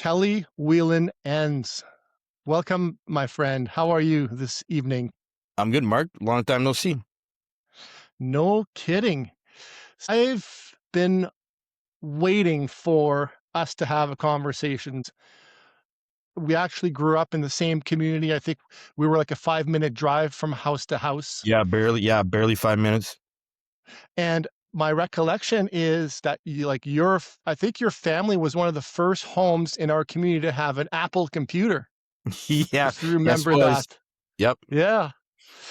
Kelly Whelan-Enns. Welcome, my friend. How are you this evening? I'm good, Mark. Long time no see. No kidding. I've been waiting for us to have a conversation. We actually grew up in the same community. I think we were like a 5-minute drive from house to house. Yeah, barely. Yeah, barely 5 minutes. And my recollection is that I think your family was one of the first homes in our community to have an Apple computer, Yeah, if you yes, remember was. that. Yep, Yeah.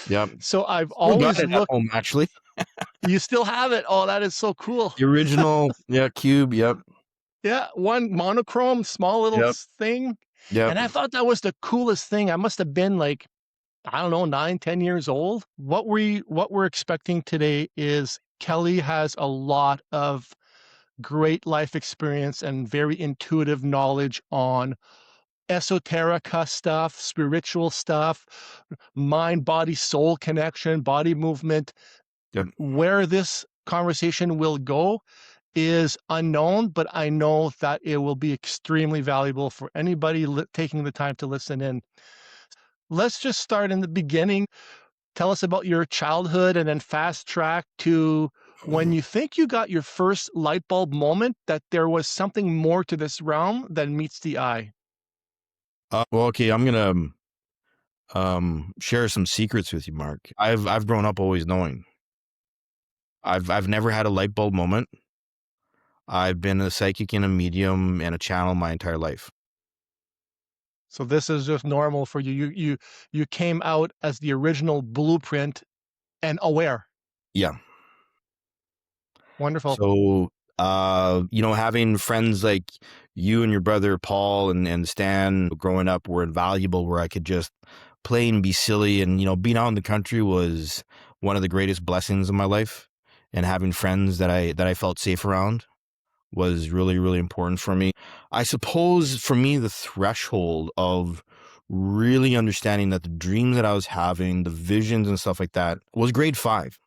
yep. So I've Still got always it at looked. home, actually. You still have it? Oh, that is so cool. The original, yeah, cube. Yep, Yeah, one monochrome, small little yep, thing, yep. and I thought that was the coolest thing. I must have been like, I don't know, 9, 10 years old. What we're expecting today is Kelly has a lot of great life experience and very intuitive knowledge on esoterica stuff, spiritual stuff, mind, body, soul connection, body movement. Yep. Where this conversation will go is unknown, but I know that it will be extremely valuable for anybody taking the time to listen in. Let's just start in the beginning. Tell us about your childhood and then fast track to when you think you got your first light bulb moment that there was something more to this realm than meets the eye. Well, okay, I'm gonna share some secrets with you, Mark. I've grown up always knowing. I've never had a light bulb moment. I've been a psychic and a medium and a channel my entire life. So this is just normal for you. You came out as the original blueprint and aware. Yeah. Wonderful. So, having friends like you and your brother Paul and Stan growing up were invaluable, where I could just play and be silly. And, being out in the country was one of the greatest blessings of my life. And having friends that I felt safe around was really, really important for me. I suppose for me, the threshold of really understanding that the dreams that I was having, the visions and stuff like that, was grade 5.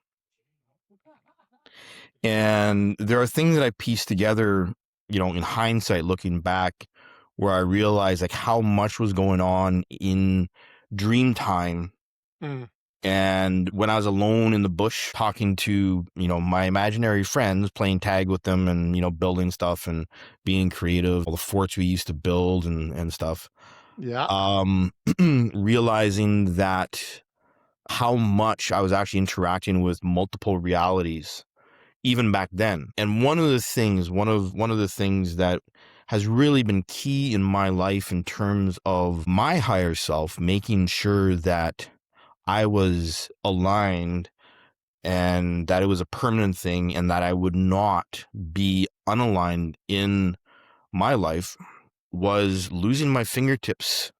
And there are things that I pieced together, in hindsight, looking back, where I realized like how much was going on in dream time. Mm. And when I was alone in the bush talking to, my imaginary friends, playing tag with them and, building stuff and being creative, all the forts we used to build and stuff, Yeah. realizing that how much I was actually interacting with multiple realities even back then. And one of the things that has really been key in my life in terms of my higher self, making sure that I was aligned and that it was a permanent thing and that I would not be unaligned in my life, was losing my fingertips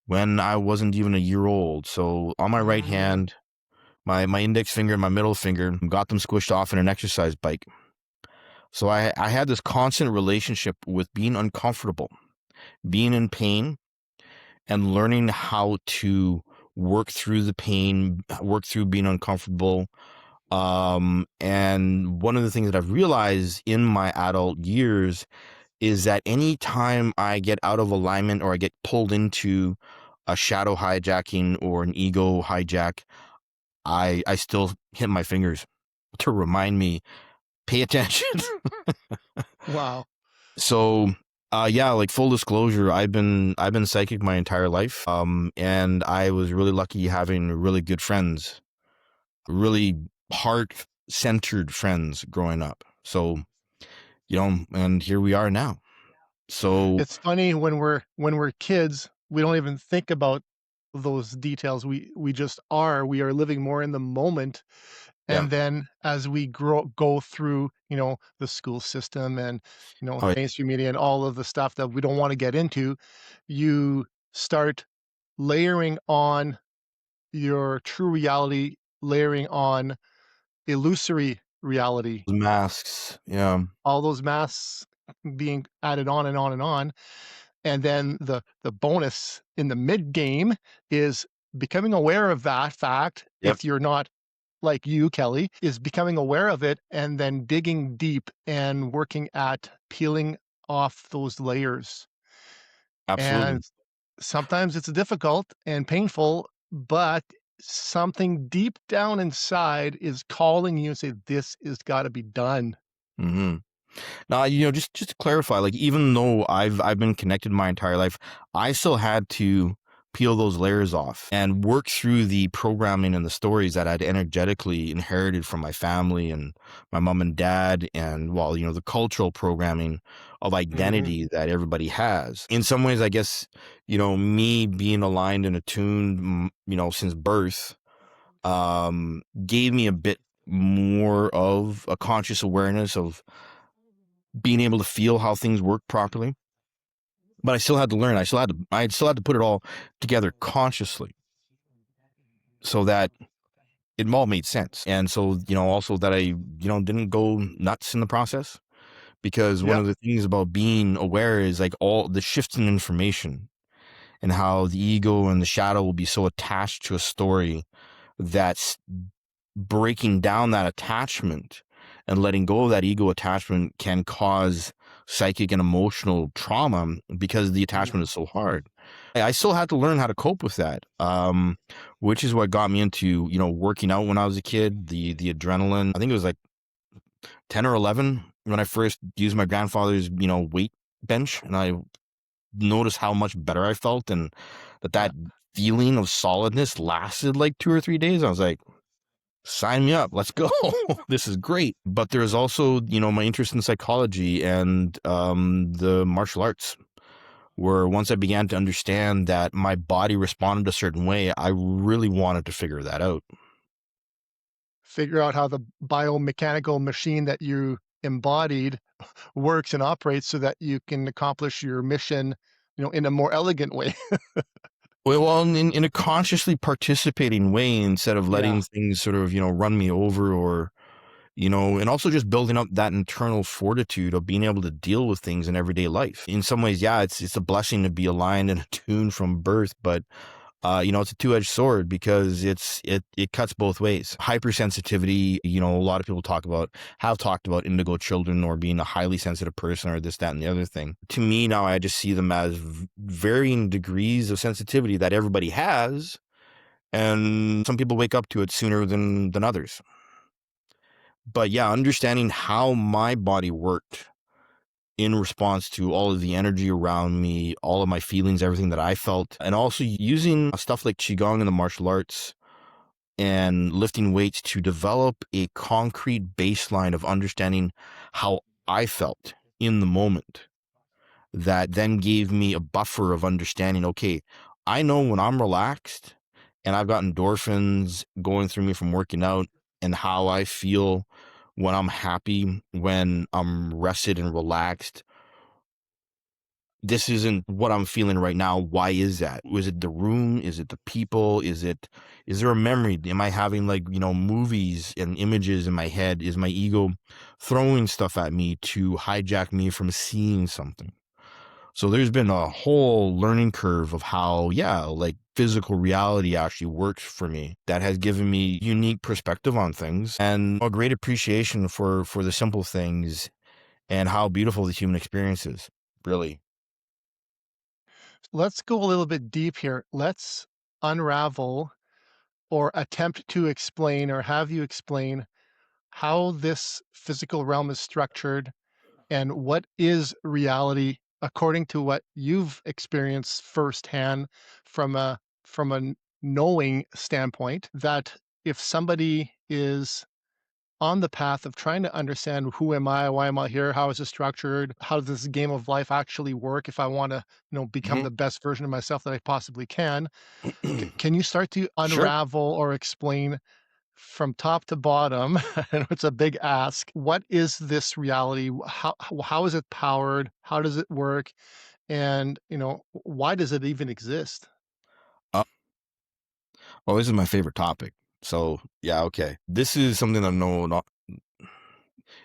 when I wasn't even a year old. So on my right hand, my index finger and my middle finger, got them squished off in an exercise bike. So I had this constant relationship with being uncomfortable, being in pain, and learning how to work through the pain, work through being uncomfortable. And one of the things that I've realized in my adult years is that anytime I get out of alignment or I get pulled into a shadow hijacking or an ego hijack, I still hit my fingers to remind me, pay attention. Wow. So, yeah, like full disclosure, I've been psychic my entire life. And I was really lucky having really good friends, really heart-centered friends growing up. So, and here we are now. So, It's funny when we're kids, we don't even think about those details. We just are. We are living more in the moment. yeah. And then as we go through, the school system and, Oh, mainstream media and all of the stuff that we don't want to get into, you start layering on your true reality, layering on illusory reality, masks. Yeah. all those masks being added on and on and on. And then the bonus in the mid game is becoming aware of that fact. Yep. If you're not like you, Kelly, is becoming aware of it and then digging deep and working at peeling off those layers. Absolutely. And sometimes it's difficult and painful, but something deep down inside is calling you and say, "This has gotta be done." Mhm. Now, just to clarify, like even though I've been connected my entire life, I still had to peel those layers off and work through the programming and the stories that I'd energetically inherited from my family and my mom and dad, and well, the cultural programming of Mhm. identity that everybody has. In some ways, I guess, me being aligned and attuned, since birth, gave me a bit more of a conscious awareness of being able to feel how things work properly. But I still had to learn. I still had to put it all together consciously so that it all made sense. And so, also that I, didn't go nuts in the process, because one Yep. of the things about being aware is like all the shifts in information and how the ego and the shadow will be so attached to a story that's breaking down that attachment and letting go of that ego attachment can cause psychic and emotional trauma because the attachment Mhm. is so hard. I still had to learn how to cope with that, which is what got me into working out when I was a kid. The adrenaline. I think it was like 10 or 11 when I first used my grandfather's weight bench, and I noticed how much better I felt, and that Yeah. feeling of solidness lasted like 2 or 3 days. I was like, sign me up. Let's go. This is great. But there's also, my interest in psychology and the martial arts, where once I began to understand that my body responded a certain way, I really wanted to figure that out. Figure out how the biomechanical machine that you embodied works and operates so that you can accomplish your mission, in a more elegant way. Well, in a consciously participating way instead of Yeah. letting things sort of, run me over, or, and also just building up that internal fortitude of being able to deal with things in everyday life. In some ways, yeah, it's a blessing to be aligned and attuned from birth, but it's a two-edged sword because it cuts both ways. Hypersensitivity, a lot of people have talked about indigo children or being a highly sensitive person or this, that, and the other thing. To me now, I just see them as varying degrees of sensitivity that everybody has, and some people wake up to it sooner than others. But yeah, understanding how my body worked in response to all of the energy around me, all of my feelings, everything that I felt, and also using stuff like Qigong and the martial arts and lifting weights to develop a concrete baseline of understanding how I felt in the moment. That then gave me a buffer of understanding, okay, I know when I'm relaxed and I've got endorphins going through me from working out, and how I feel when I'm happy, when I'm rested and relaxed. This isn't what I'm feeling right now. Why is that? Was it the room? Is it the people? Is there a memory? Am I having like, movies and images in my head? Is my ego throwing stuff at me to hijack me from seeing something? So there's been a whole learning curve of how, yeah, like physical reality actually works for me, that has given me unique perspective on things and a great appreciation for the simple things and how beautiful the human experience is, really. Let's go a little bit deep here. Let's unravel or attempt to explain or have you explain how this physical realm is structured and what is reality according to what you've experienced firsthand from a knowing standpoint, that if somebody is on the path of trying to understand who am I, why am I here, how is it structured, how does this game of life actually work if I want to, become Mhm. the best version of myself that I possibly can. Can you start to Sure. unravel or explain from top to bottom? I know it's a big ask. What is this reality? How is it powered? How does it work? And why does it even exist? Uh, well, this is my favorite topic. So yeah, okay. This is something I know not,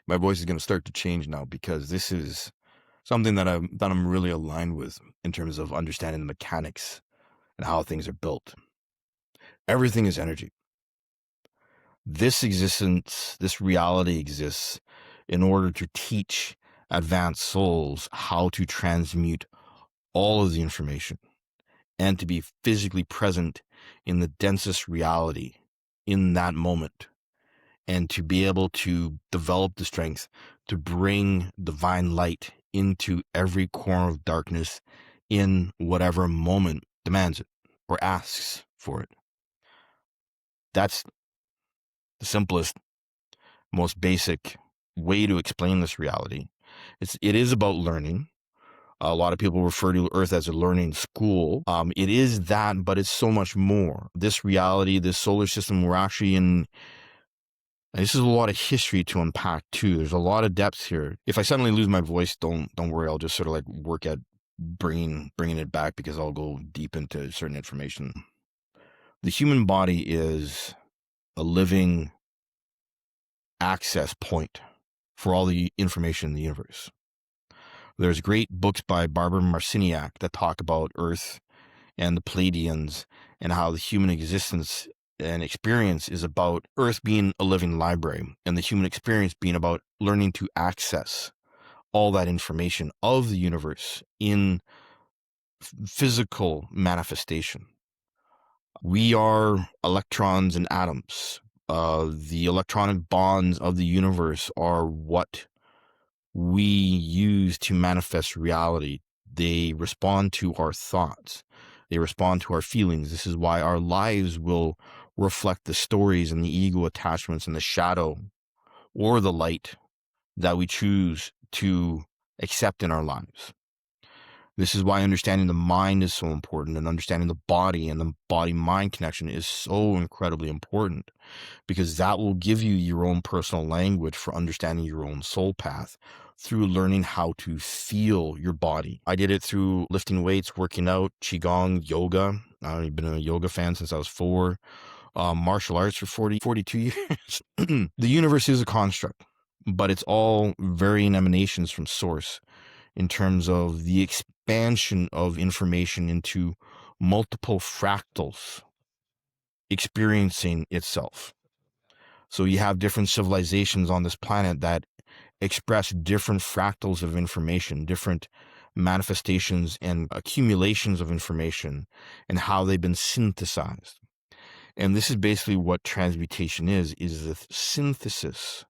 my voice is going to start to change now, because this is something that I'm really aligned with in terms of understanding the mechanics and how things are built. Everything is energy. This existence, this reality exists in order to teach advanced souls how to transmute all of the information, and to be physically present in the densest reality in that moment, and to be able to develop the strength to bring divine light into every corner of darkness in whatever moment demands it or asks for it. That's the simplest, most basic way to explain this reality. It is about learning. A lot of people refer to Earth as a learning school. It is that, but it's so much more. This reality, this solar system, we're actually in. This is a lot of history to unpack too. There's a lot of depths here. If I suddenly lose my voice, don't worry. I'll just sort of like work at bringing it back, because I'll go deep into certain information. The human body is a living access point for all the information in the universe. There's great books by Barbara Marciniak that talk about Earth and the Pleiadians, and how the human existence and experience is about Earth being a living library, and the human experience being about learning to access all that information of the universe in physical manifestation. We are electrons and atoms. The electronic bonds of the universe are what we use to manifest reality. They respond to our thoughts. They respond to our feelings. This is why our lives will reflect the stories and the ego attachments and the shadow or the light that we choose to accept in our lives. This is why understanding the mind is so important, and understanding the body and the body-mind connection is so incredibly important, because that will give you your own personal language for understanding your own soul path through learning how to feel your body. I did it through lifting weights, working out, qigong, yoga. I've been a yoga fan since I was 4. Martial arts for 42 years. The universe is a construct, but it's all varying emanations from source in terms of the expansion of information into multiple fractals experiencing itself. So you have different civilizations on this planet that express different fractals of information, different manifestations and accumulations of information, and how they've been synthesized. And this is basically what transmutation is the synthesis,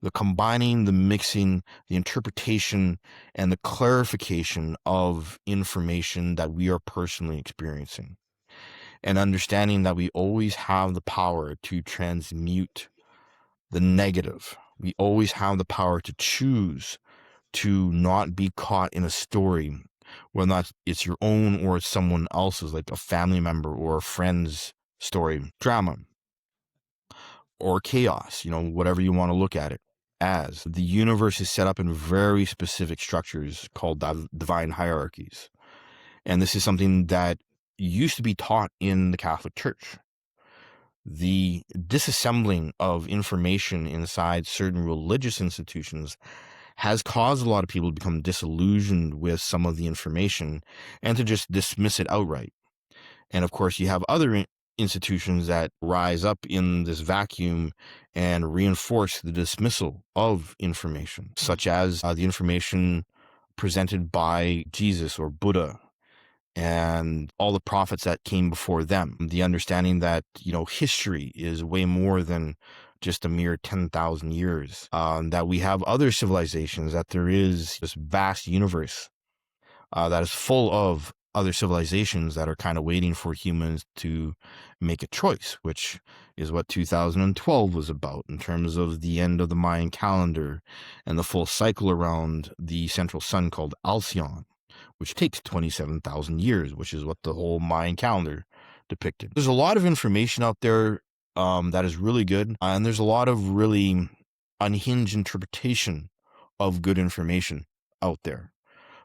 the combining, the mixing, the interpretation, and the clarification of information that we are personally experiencing. And understanding that we always have the power to transmute the negative. We always have the power to choose to not be caught in a story, whether or not it's your own or it's someone else's, like a family member or a friend's story, drama, or chaos, whatever you want to look at it as. The universe is set up in very specific structures called divine hierarchies. And this is something that used to be taught in the Catholic Church. The disassembling of information inside certain religious institutions has caused a lot of people to become disillusioned with some of the information and to just dismiss it outright. And of course, you have other institutions that rise up in this vacuum and reinforce the dismissal of information, such as the information presented by Jesus or Buddha and all the prophets that came before them. The understanding that, history is way more than just a mere 10,000 years, that we have other civilizations, that there is this vast universe that is full of other civilizations that are kind of waiting for humans to make a choice, which is what 2012 was about in terms of the end of the Mayan calendar and the full cycle around the central sun called Alcyon, which takes 27,000 years, which is what the whole Mayan calendar depicted. There's a lot of information out there that is really good, and there's a lot of really unhinged interpretation of good information out there.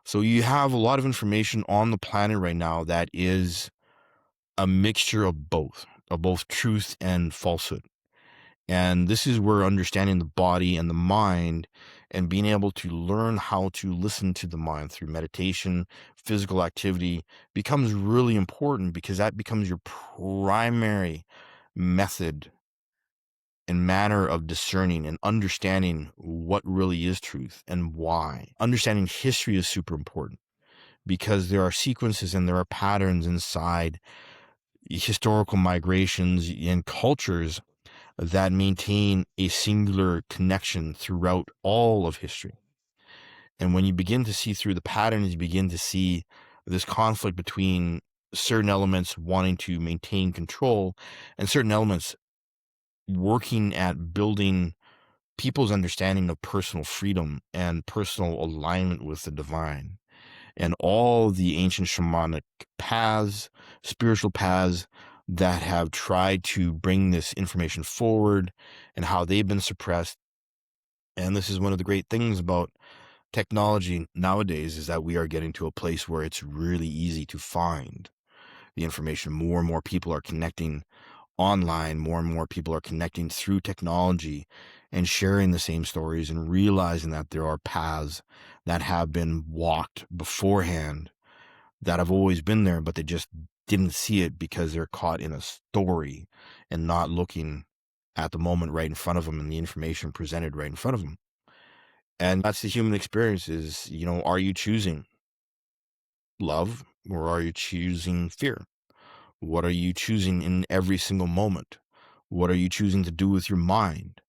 So you have a lot of information on the planet right now that is a mixture of both truth and falsehood. And this is where understanding the body and the mind and being able to learn how to listen to the mind through meditation, physical activity becomes really important, because that becomes your primary method and manner of discerning and understanding what really is truth and why. Understanding history is super important, because there are sequences and there are patterns inside historical migrations and cultures that maintain a singular connection throughout all of history. And when you begin to see through the patterns, you begin to see this conflict between certain elements wanting to maintain control and certain elements working at building people's understanding of personal freedom and personal alignment with the divine. And all the ancient shamanic paths, spiritual paths that have tried to bring this information forward and how they've been suppressed. And this is one of the great things about technology nowadays, is that we are getting to a place where it's really easy to find the information. More and more people are connecting online, more and more people are connecting through technology and sharing the same stories and realizing that there are paths that have been walked beforehand that have always been there, but they just didn't see it because they're caught in a story and not looking at the moment right in front of them and the information presented right in front of them. And that's the human experience is, are you choosing love or are you choosing fear? What are you choosing in every single moment? What are you choosing to do with your mind?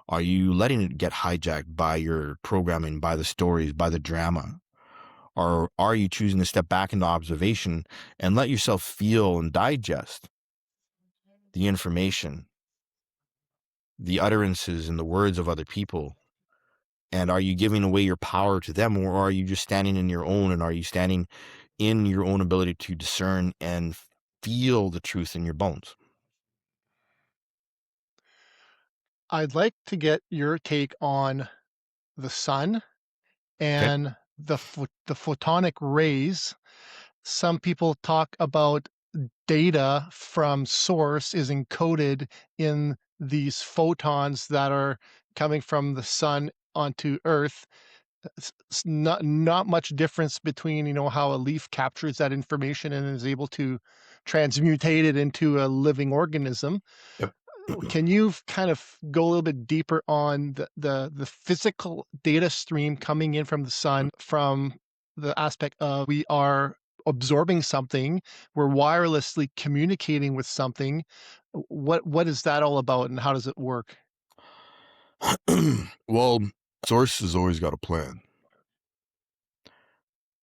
Are you letting it get hijacked by your programming, by the stories, by the drama? Or are you choosing to step back into observation and let yourself feel and digest the information, the utterances and the words of other people? And are you giving away your power to them, or are you just standing in your own? And are you standing in your own ability to discern and feel the truth in your bones? I'd like to get your take on the sun Okay. and the photonic rays. Some people talk about data from source is encoded in these photons that are coming from the sun onto Earth. Not much difference between how a leaf captures that information and is able to transmutate it into a living organism. Yep. Can you kind of go a little bit deeper on the physical data stream coming in from the sun, from the aspect of we are absorbing something, we're wirelessly communicating with something. What is that all about and how does it work? Well, source has always got a plan,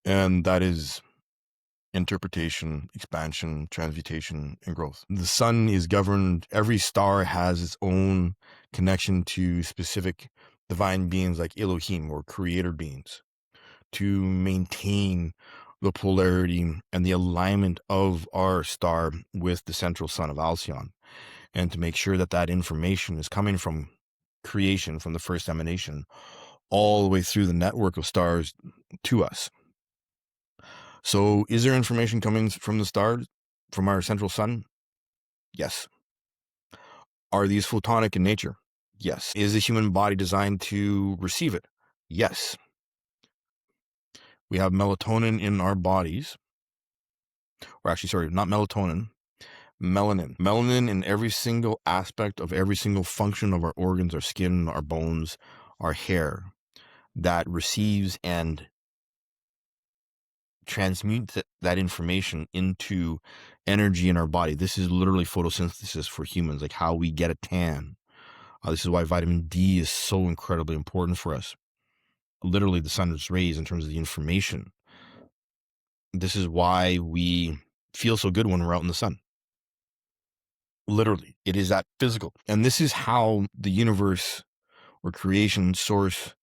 and that is interpretation, expansion, transmutation, and growth. The sun is governed, every star has its own connection to specific divine beings like Elohim or creator beings to maintain the polarity and the alignment of our star with the central sun of Alcyon, and to make sure that that information is coming from creation, from the first emanation, all the way through the network of stars to us. So is there information coming from the stars, from our central sun? Yes. Are these photonic in nature? Yes. Is the human body designed to receive it? Yes. We have melatonin in our bodies, or actually, sorry, not melatonin, melanin. Melanin in every single aspect of every single function of our organs, our skin, our bones, our hair, that receives and transmute that information into energy in our body. This is literally photosynthesis for humans, like how we get a tan. This is why vitamin D is so incredibly important for us. Literally the sun's rays in terms of the information. This is why we feel so good when we're out in the sun. Literally, it is that physical. And this is how the universe or creation source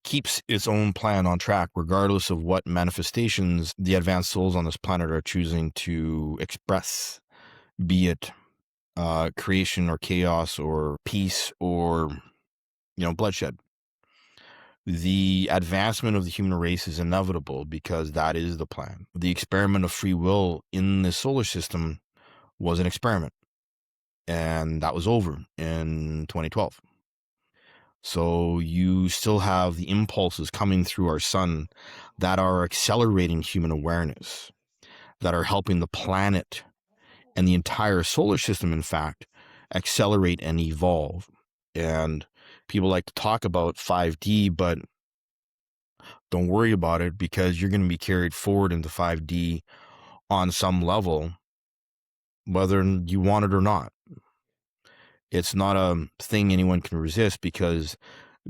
keeps its own plan on track, regardless of what manifestations the advanced souls on this planet are choosing to express, be it creation or chaos or peace or, bloodshed. The advancement of the human race is inevitable because that is the plan. The experiment of free will in the solar system was an experiment, and that was over in 2012. So you still have the impulses coming through our sun that are accelerating human awareness, that are helping the planet and the entire solar system, in fact, accelerate and evolve. And people like to talk about 5D, but Don't worry about it, because you're going to be carried forward into 5D on some level, whether you want it or not. It's not a thing anyone can resist, because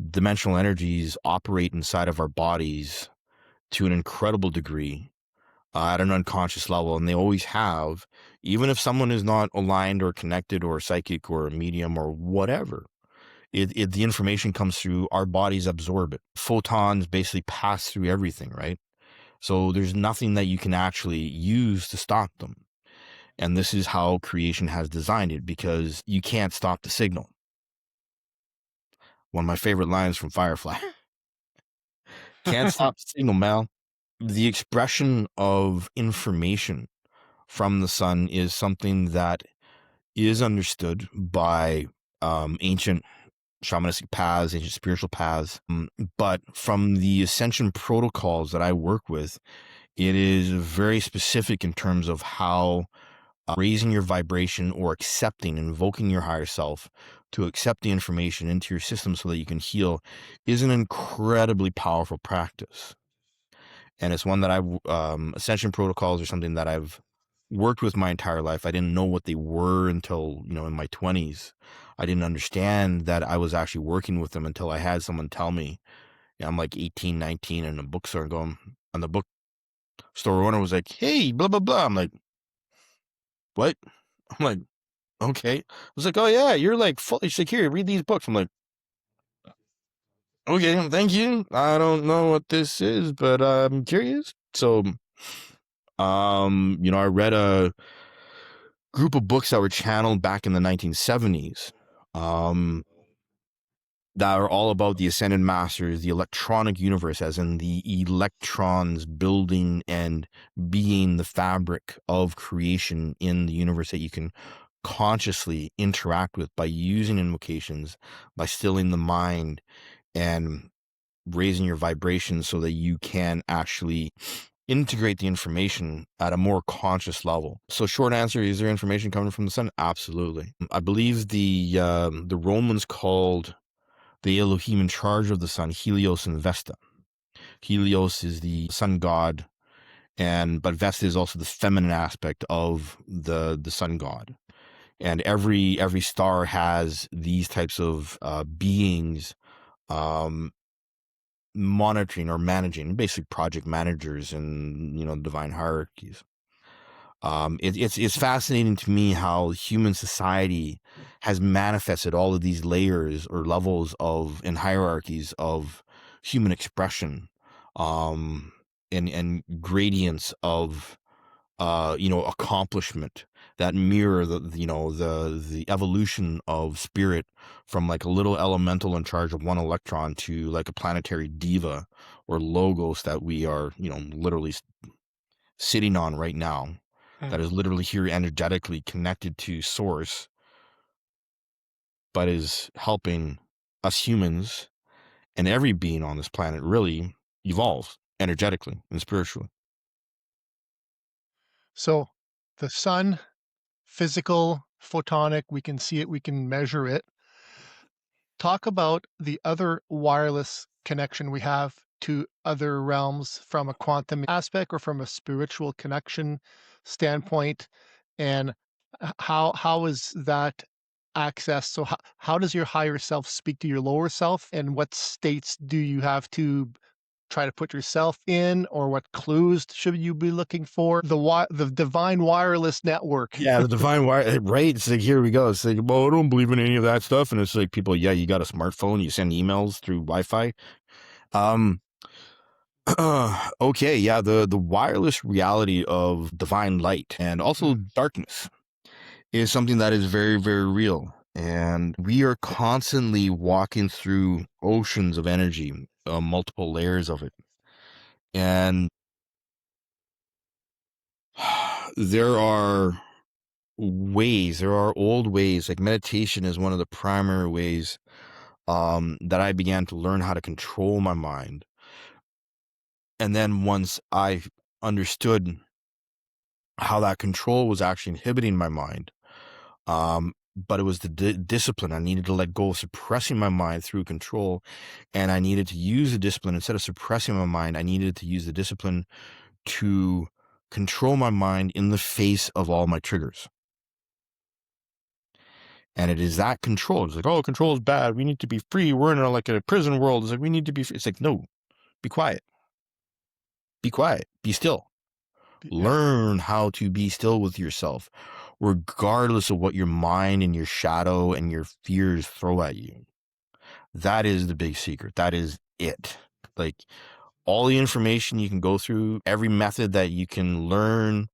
dimensional energies operate inside of our bodies to an incredible degree, at an unconscious level, and they always have, even if someone is not aligned or connected or psychic or a medium or whatever. The information comes through, our bodies absorb it. Photons basically pass through everything, right? So there's nothing that you can actually use to stop them. And this is how creation has designed it, because you can't stop the signal. One of my favorite lines from Firefly. Can't stop the signal, Mal. The expression of information from the sun is something that is understood by ancient shamanistic paths, ancient spiritual paths. But from the ascension protocols that I work with, it is very specific in terms of how raising your vibration or accepting, invoking your higher self to accept the information into your system so that you can heal is an incredibly powerful practice. And it's one that ascension protocols are something that I've worked with my entire life. I didn't know what they were until, in my 20s. I didn't understand that I was actually working with them until I had someone tell me. I'm like 18, 19, and the bookstore going, and the bookstore owner was like, "Hey, blah, blah, blah." I'm like, "What?" I'm like, "Okay." I was like, "Oh yeah, you're like fully secure. Read these books." I'm like, "Okay, thank you. I don't know what this is, but I'm curious." So, I read a group of books that were channeled back in the 1970s, that are all about the ascended masters, the electronic universe, as in the electrons building and being the fabric of creation in the universe that you can consciously interact with by using invocations, by stilling the mind and raising your vibrations so that you can actually integrate the information at a more conscious level. So short answer, is there information coming from the sun? Absolutely. I believe the Romans called the Elohim in charge of the sun Helios and Vesta. Helios is the sun god, but Vesta is also the feminine aspect of the sun god. And every star has these types of beings monitoring or managing, basically project managers and divine hierarchies. It's fascinating to me how human society has manifested all of these layers or levels and hierarchies of human expression, and gradients of accomplishment that mirror the evolution of spirit from like a little elemental in charge of one electron to like a planetary diva or logos that we are literally sitting on right now, that is literally here energetically connected to source, but is helping us humans and every being on this planet really evolve energetically and spiritually. So the sun, physical, photonic, we can see it, we can measure it. Talk about the other wireless connection we have to other realms from a quantum aspect or from a spiritual connection standpoint, and how is that access? So how does your higher self speak to your lower self, and what states do you have to try to put yourself in, or what clues should you be looking for? The divine wireless network. Yeah, the divine wire, right? It's like, here we go. It's like, well, I don't believe in any of that stuff. And it's like, people, yeah, you got a smartphone, you send emails through Wi-Fi. Okay, yeah, the wireless reality of divine light and also darkness is something that is very, very real. And we are constantly walking through oceans of energy, multiple layers of it. And there are old ways, like meditation is one of the primary ways that I began to learn how to control my mind. And then once I understood how that control was actually inhibiting my mind, but it was the discipline. I needed to let go of suppressing my mind through control, and I needed to use the discipline. Instead of suppressing my mind, I needed to use the discipline to control my mind in the face of all my triggers. And it is that control. It's like, oh, control is bad. We need to be free. We're in a prison world. It's like, we need to be free. It's like, no, be quiet. Be quiet. Be still. Yeah. Learn how to be still with yourself, regardless of what your mind and your shadow and your fears throw at you. That is the big secret. That is it. Like, all the information you can go through, every method that you can learn.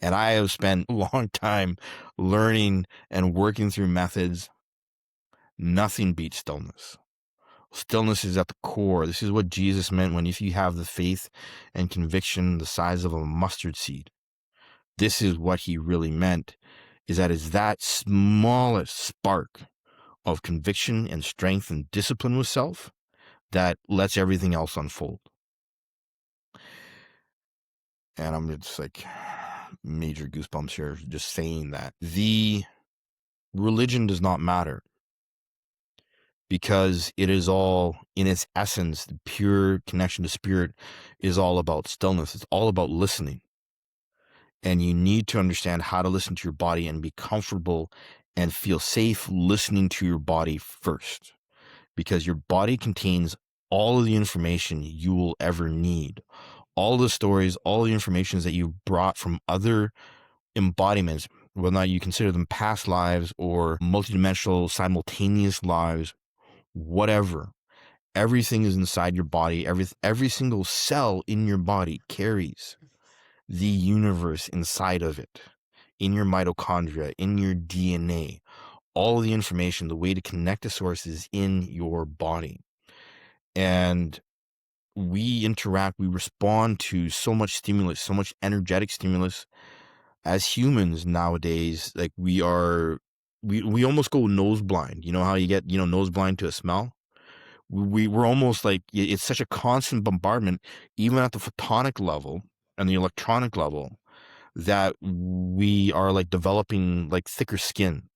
And I have spent a long time learning and working through methods. Nothing beats stillness. Stillness is at the core. This is what Jesus meant when if you have the faith and conviction the size of a mustard seed. This is what he really meant, is that it's that smallest spark of conviction and strength and discipline with self that lets everything else unfold. And I'm just like, major goosebumps here just saying that. The religion does not matter, because it is all, in its essence, the pure connection to spirit is all about stillness. It's all about listening. And you need to understand how to listen to your body and be comfortable and feel safe listening to your body first, because your body contains all of the information you will ever need. All the stories, all the informations that you've brought from other embodiments, whether or not you consider them past lives or multidimensional simultaneous lives, whatever. Everything is inside your body. Every single cell in your body carries the universe inside of it, in your mitochondria, in your DNA. All the information, the way to connect to source is in your body. And we interact, we respond to so much stimulus, so much energetic stimulus as humans nowadays. Like, we almost go nose blind. You know how you get, nose blind to a smell? We're almost like, it's such a constant bombardment, even at the photonic level and the electronic level, that we are like developing like thicker skin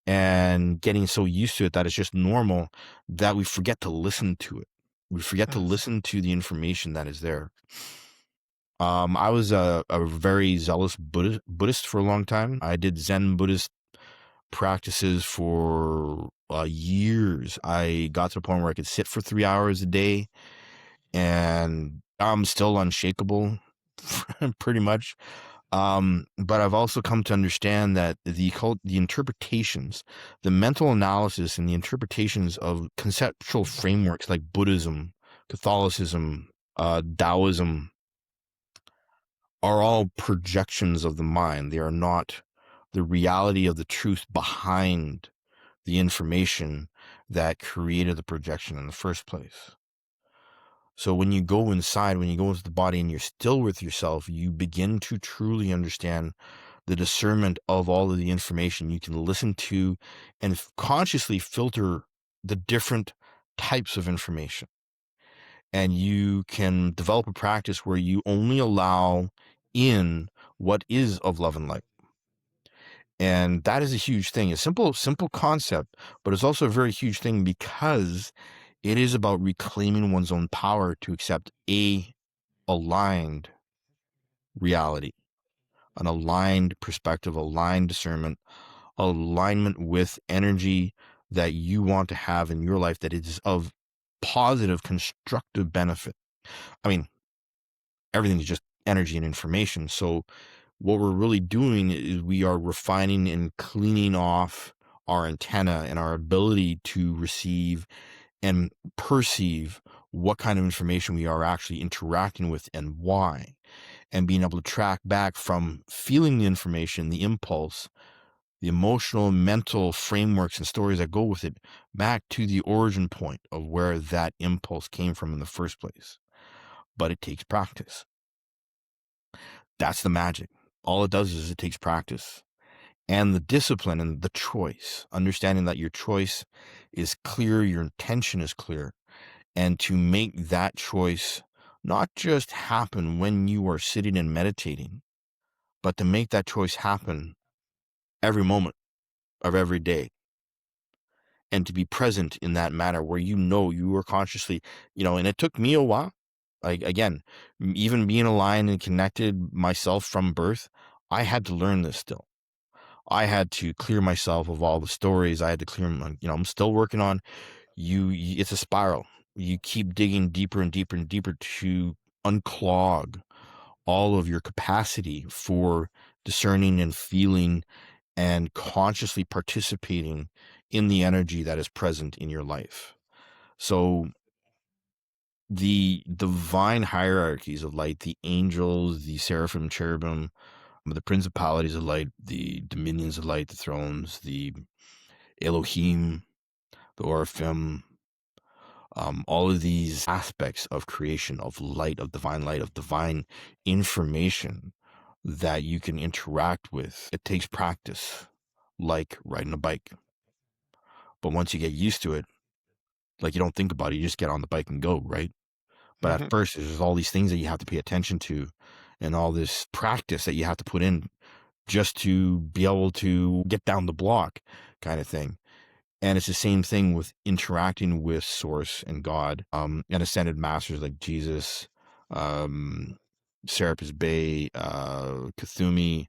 and getting so used to it that it's just normal that we forget to listen to it. We forget to Yes. listen to the information that is there. I was a very zealous Buddhist for a long time. I did Zen Buddhist practices for years. I got to the point where I could sit for 3 hours a day, and I'm still unshakable, pretty much. But I've also come to understand that the interpretations, the mental analysis and the interpretations of conceptual frameworks like Buddhism, Catholicism, Taoism, are all projections of the mind. They are not the reality of the truth behind the information that created the projection in the first place. So when you go inside, when you go into the body and you're still with yourself, you begin to truly understand the discernment of all of the information. You can listen to and consciously filter the different types of information. And you can develop a practice where you only allow in what is of love and light. And that is a huge thing. A simple concept, but it's also a very huge thing, because it is about reclaiming one's own power to accept a aligned reality, an aligned perspective, aligned discernment, alignment with energy that you want to have in your life that is of positive, constructive benefit. I mean, everything is just energy and information. So what we're really doing is we are refining and cleaning off our antenna and our ability to receive and perceive what kind of information we are actually interacting with and why, and being able to track back from feeling the information, the impulse, the emotional, mental frameworks and stories that go with it, back to the origin point of where that impulse came from in the first place. But it takes practice. That's the magic. All it does is it takes practice and the discipline and the choice, understanding that your choice is clear, your intention is clear, and to make that choice not just happen when you are sitting and meditating, but to make that choice happen every moment, of every day, and to be present in that manner where you are consciously, and it took me a while. Like, again, even being aligned and connected myself from birth, I had to learn this still. I had to clear myself of all the stories. I had to clear my, I'm still working on it's a spiral. You keep digging deeper and deeper and deeper to unclog all of your capacity for discerning and feeling and consciously participating in the energy that is present in your life. So the divine hierarchies of light, the angels, the seraphim, cherubim, the principalities of light, the dominions of light, the thrones, the Elohim, the Oraphim, all of these aspects of creation, of light, of divine information that you can interact with. It takes practice, like riding a bike. But once you get used to it, like, you don't think about it, you just get on the bike and go, right? But at Mhm. first, there's all these things that you have to pay attention to and all this practice that you have to put in just to be able to get down the block, kind of thing. And it's the same thing with interacting with Source and God, and ascended masters like Jesus, um, Serapis Bey, Kuthumi,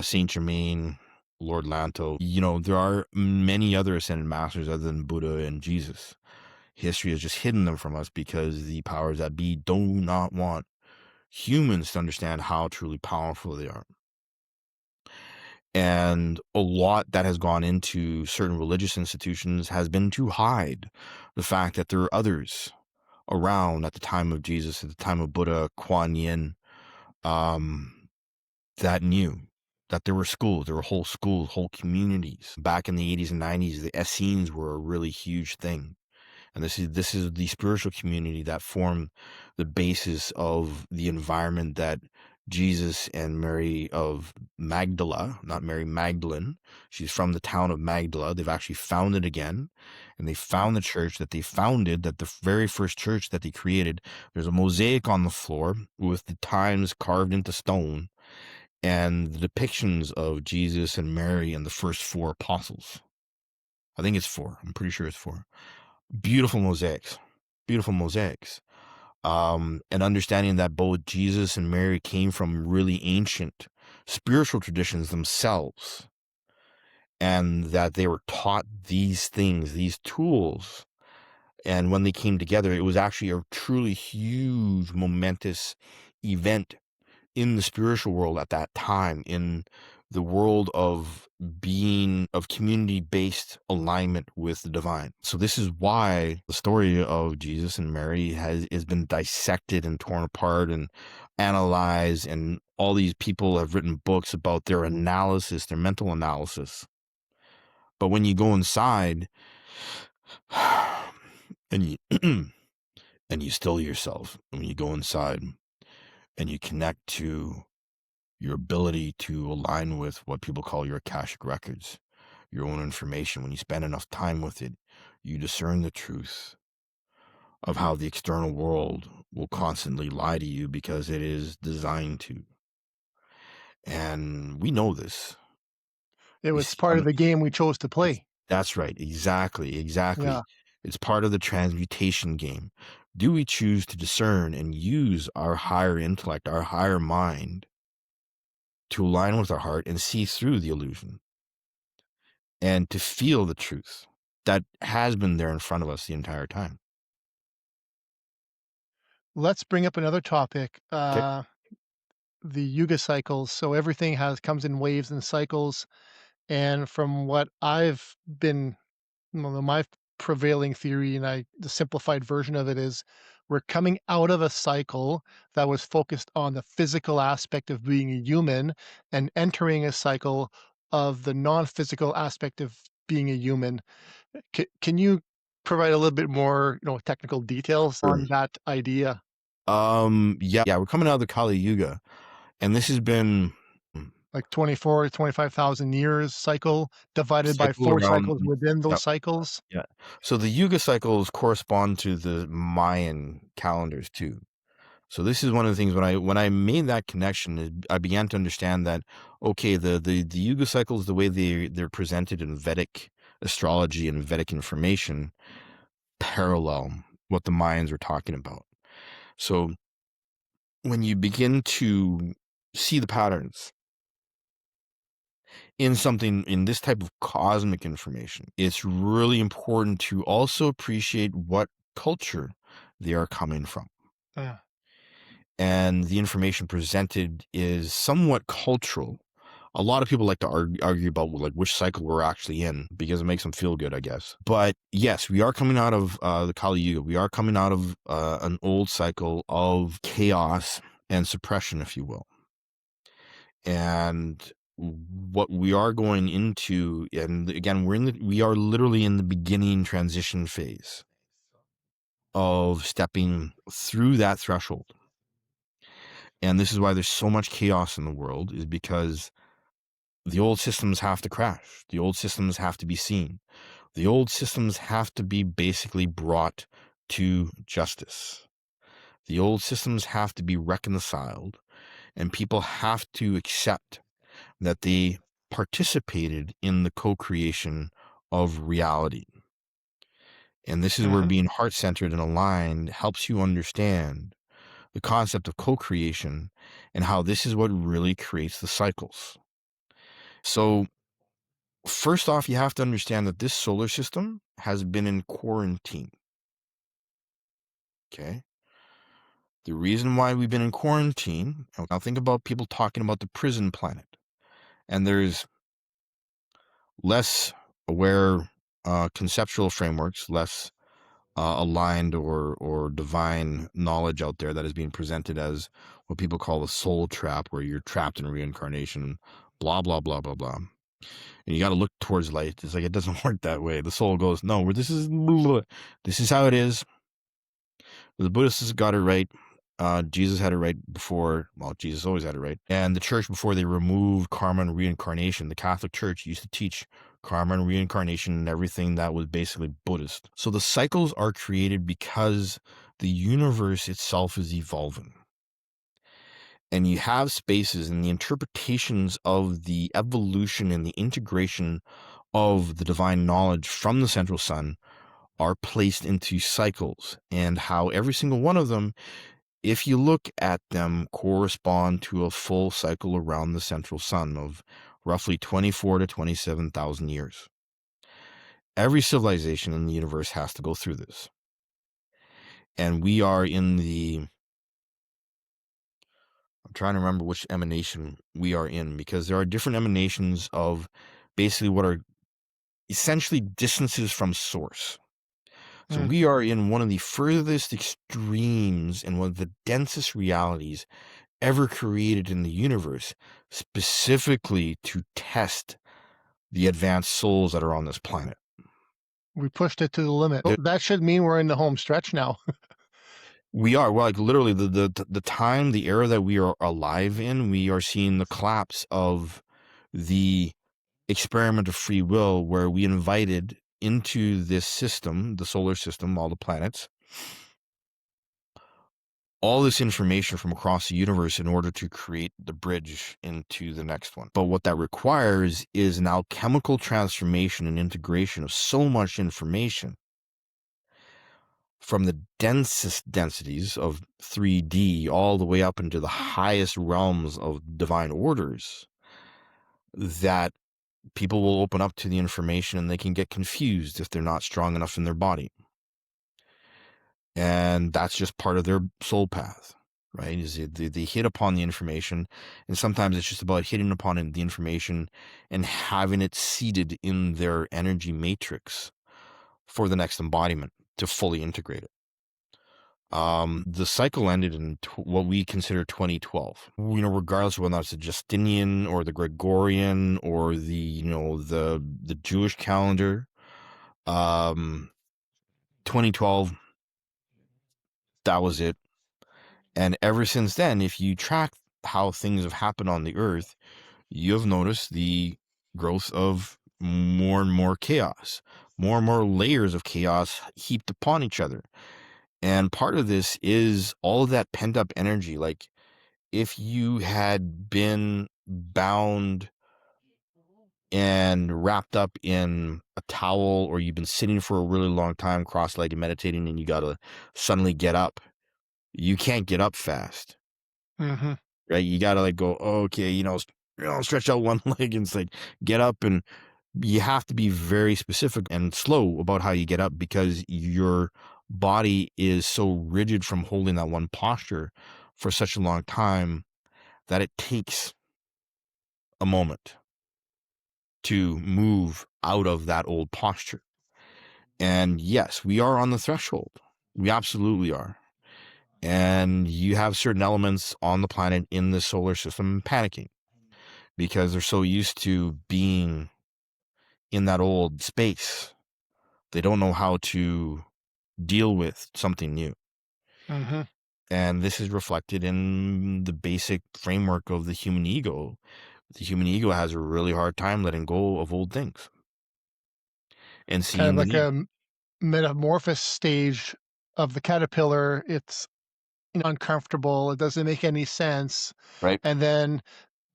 Saint Germain, Lord Lanto. There are many other ascended masters other than Buddha and Jesus. History has just hidden them from us because the powers that be do not want humans to understand how truly powerful they are. And a lot that has gone into certain religious institutions has been to hide the fact that there are others around at the time of Jesus, at the time of Buddha, Kuan Yin, um, that knew that there were schools, there were whole schools, whole communities. Back in the 80s and 90s, the Essenes were a really huge thing. And this is the spiritual community that formed the basis of the environment that Jesus and Mary of Magdala, not Mary Magdalene, she's from the town of Magdala. They've actually founded again, and they found the church that they founded, that the very first church that they created. There's a mosaic on the floor with the times carved into stone and the depictions of Jesus and Mary and the first four apostles. I think it's four. I'm pretty sure it's four. Beautiful mosaics, beautiful mosaics. And understanding that both Jesus and Mary came from really ancient spiritual traditions themselves, and that they were taught these things, these tools. And when they came together, it was actually a truly huge, momentous event in the spiritual world at that time, in the world of being, of community-based alignment with the divine. So this is why the story of Jesus and Mary has been dissected and torn apart and analyzed, and all these people have written books about their analysis, their mental analysis. But when you go inside and you and you still yourself, when you go inside and you connect to your ability to align with what people call your Akashic records, your own information. When you spend enough time with it, you discern the truth of how the external world will constantly lie to you because it is designed to. And we know this. It You was see, part of the game we chose to play. that's right. Exactly. Yeah. Exactly. It's part of the transmutation game. Do we choose to discern and use our higher intellect, our higher mind, to align with our heart and see through the illusion and to feel the truth that has been there in front of us the entire time? Let's bring up another topic, Okay. the Yuga cycles. So everything has comes in waves and cycles, and from what I've been well, my prevailing theory, and the simplified version of it is we're coming out of a cycle that was focused on the physical aspect of being a human and entering a cycle of the non-physical aspect of being a human. Can you provide a little bit more, technical details Sure. on that idea? Yeah, we're coming out of the Kali Yuga, and this has been Like 24 to 25,000 years cycle divided by cycle 4 around. cycles within Yeah, those cycles? yeah. So the Yuga cycles correspond to the Mayan calendars too. So this is one of the things when I made that connection, I began to understand that, okay, the Yuga cycles, the way they're presented in Vedic astrology and Vedic information, parallel what the Mayans were talking about. So when you begin to see the patterns in something, in this type of cosmic information, it's really important to also appreciate what culture they are coming from. Yeah. And the information presented is somewhat cultural. A lot of people like to argue about like which cycle we're actually in because it makes them feel good, I guess. But yes, we are coming out of the Kali Yuga. We are coming out of an old cycle of chaos and suppression, if you will. And what we are going into, and again, we are literally in the beginning transition phase of stepping through that threshold. And this is why there's so much chaos in the world, is because the old systems have to crash. The old systems have to be seen. The old systems have to be basically brought to justice. The old systems have to be reconciled, and people have to accept that they participated in the co-creation of reality. And this is where being heart-centered and aligned helps you understand the concept of co-creation and how this is what really creates the cycles. So first off, you have to understand that this solar system has been in quarantine. Okay. The reason why we've been in quarantine, now think about people talking about the prison planet, and there's less aware conceptual frameworks, less aligned or divine knowledge out there that is being presented as what people call the soul trap, where you're trapped in reincarnation, blah, blah, blah, blah, blah. And you got to look towards light. It's like, it doesn't work that way. The soul goes, no, this is how it is. The Buddhists got it right. Jesus had it right before. Well, Jesus always had it right. And the church, before they removed karma and reincarnation, the Catholic Church used to teach karma and reincarnation and everything that was basically Buddhist. So the cycles are created because the universe itself is evolving. And you have spaces, and the interpretations of the evolution and the integration of the divine knowledge from the central sun are placed into cycles, and how every single one of them, if you look at them, correspond to a full cycle around the central sun of roughly 24 to 27,000 years. Every civilization in the universe has to go through this. And we are in I'm trying to remember which emanation we are in, because there are different emanations of basically what are essentially distances from source. So we are in one of the furthest extremes and one of the densest realities ever created in the universe, specifically to test the advanced souls that are on this planet. We pushed it to the limit. That should mean we're in the home stretch now. We are, well, like literally the time, the era that we are alive in, we are seeing the collapse of the experiment of free will, where we invited into this system, the solar system, all the planets, all this information from across the universe in order to create the bridge into the next one. But what that requires is now chemical transformation and integration of so much information from the densest densities of 3D all the way up into the highest realms of divine orders, that people will open up to the information and they can get confused if they're not strong enough in their body. And that's just part of their soul path, right? Is they hit upon the information, and sometimes it's just about hitting upon the information and having it seated in their energy matrix for the next embodiment to fully integrate it. The cycle ended in what we consider 2012. Regardless of whether it's the Justinian or the Gregorian or the Jewish calendar, 2012, that was it. And ever since then, if you track how things have happened on the earth, you have noticed the growth of more and more chaos, more and more layers of chaos heaped upon each other. And part of this is all of that pent up energy. Like if you had been bound and wrapped up in a towel, or you've been sitting for a really long time cross-legged meditating, and you got to suddenly get up, you can't get up fast, Mhm. right? You got to like go, okay, stretch out one leg, and it's like get up. And you have to be very specific and slow about how you get up, because your body is so rigid from holding that one posture for such a long time that it takes a moment to move out of that old posture. And yes, we are on the threshold. We absolutely are. And you have certain elements on the planet in the solar system panicking because they're so used to being in that old space. They don't know how to deal with something new. Mhm. And this is reflected in the basic framework of the human ego. The human ego has a really hard time letting go of old things and Kind of seeing the like new, a metamorphosis stage of the caterpillar. It's uncomfortable. It doesn't make any sense. right? And then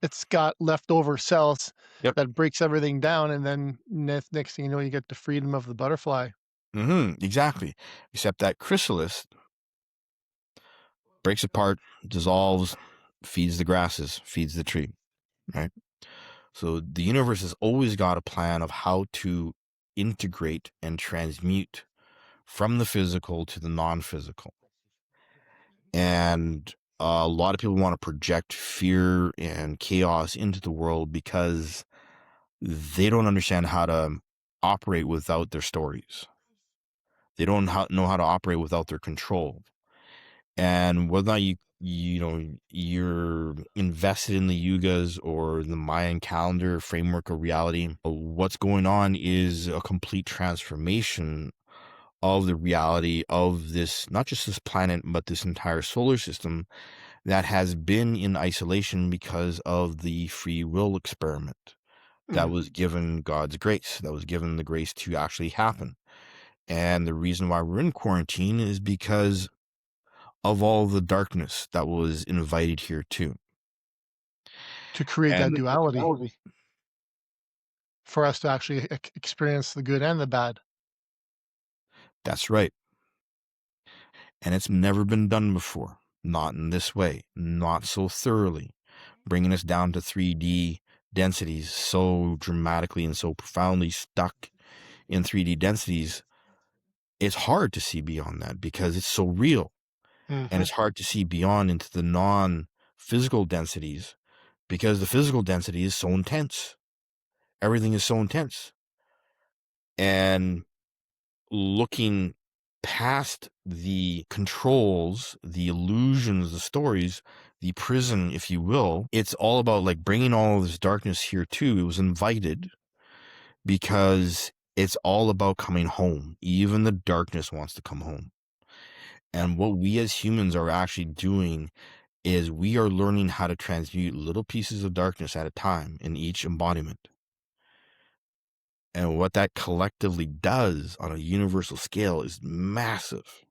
it's got leftover cells Yep. that breaks everything down. And then next thing you know, you get the freedom of the butterfly. Exactly. Except that chrysalis breaks apart, dissolves, feeds the grasses, feeds the tree, right? So the universe has always got a plan of how to integrate and transmute from the physical to the non-physical. And a lot of people want to project fear and chaos into the world because they don't understand how to operate without their stories. They don't know how to operate without their control. And whether or not you're invested in the yugas or the Mayan calendar framework of reality, what's going on is a complete transformation of the reality of this, not just this planet, but this entire solar system that has been in isolation because of the free will experiment that Mm. was given God's grace, that was given the grace to actually happen. And the reason why we're in quarantine is because of all the darkness that was invited here too. To create that And duality for us to actually experience the good and the bad. that's right. And it's never been done before. Not in this way, not so thoroughly, bringing us down to 3D densities so dramatically and so profoundly stuck in 3D densities. It's hard to see beyond that because it's so real. And Hmm. it's hard to see beyond into the non-physical densities because the physical density is so intense. Everything is so intense. And looking past the controls, the illusions, the stories, the prison, if you will, it's all about like bringing all of this darkness here too. It was invited because it's all about coming home. Even the darkness wants to come home. And what we as humans are actually doing is we are learning how to transmute little pieces of darkness at a time in each embodiment. And what that collectively does on a universal scale is massive.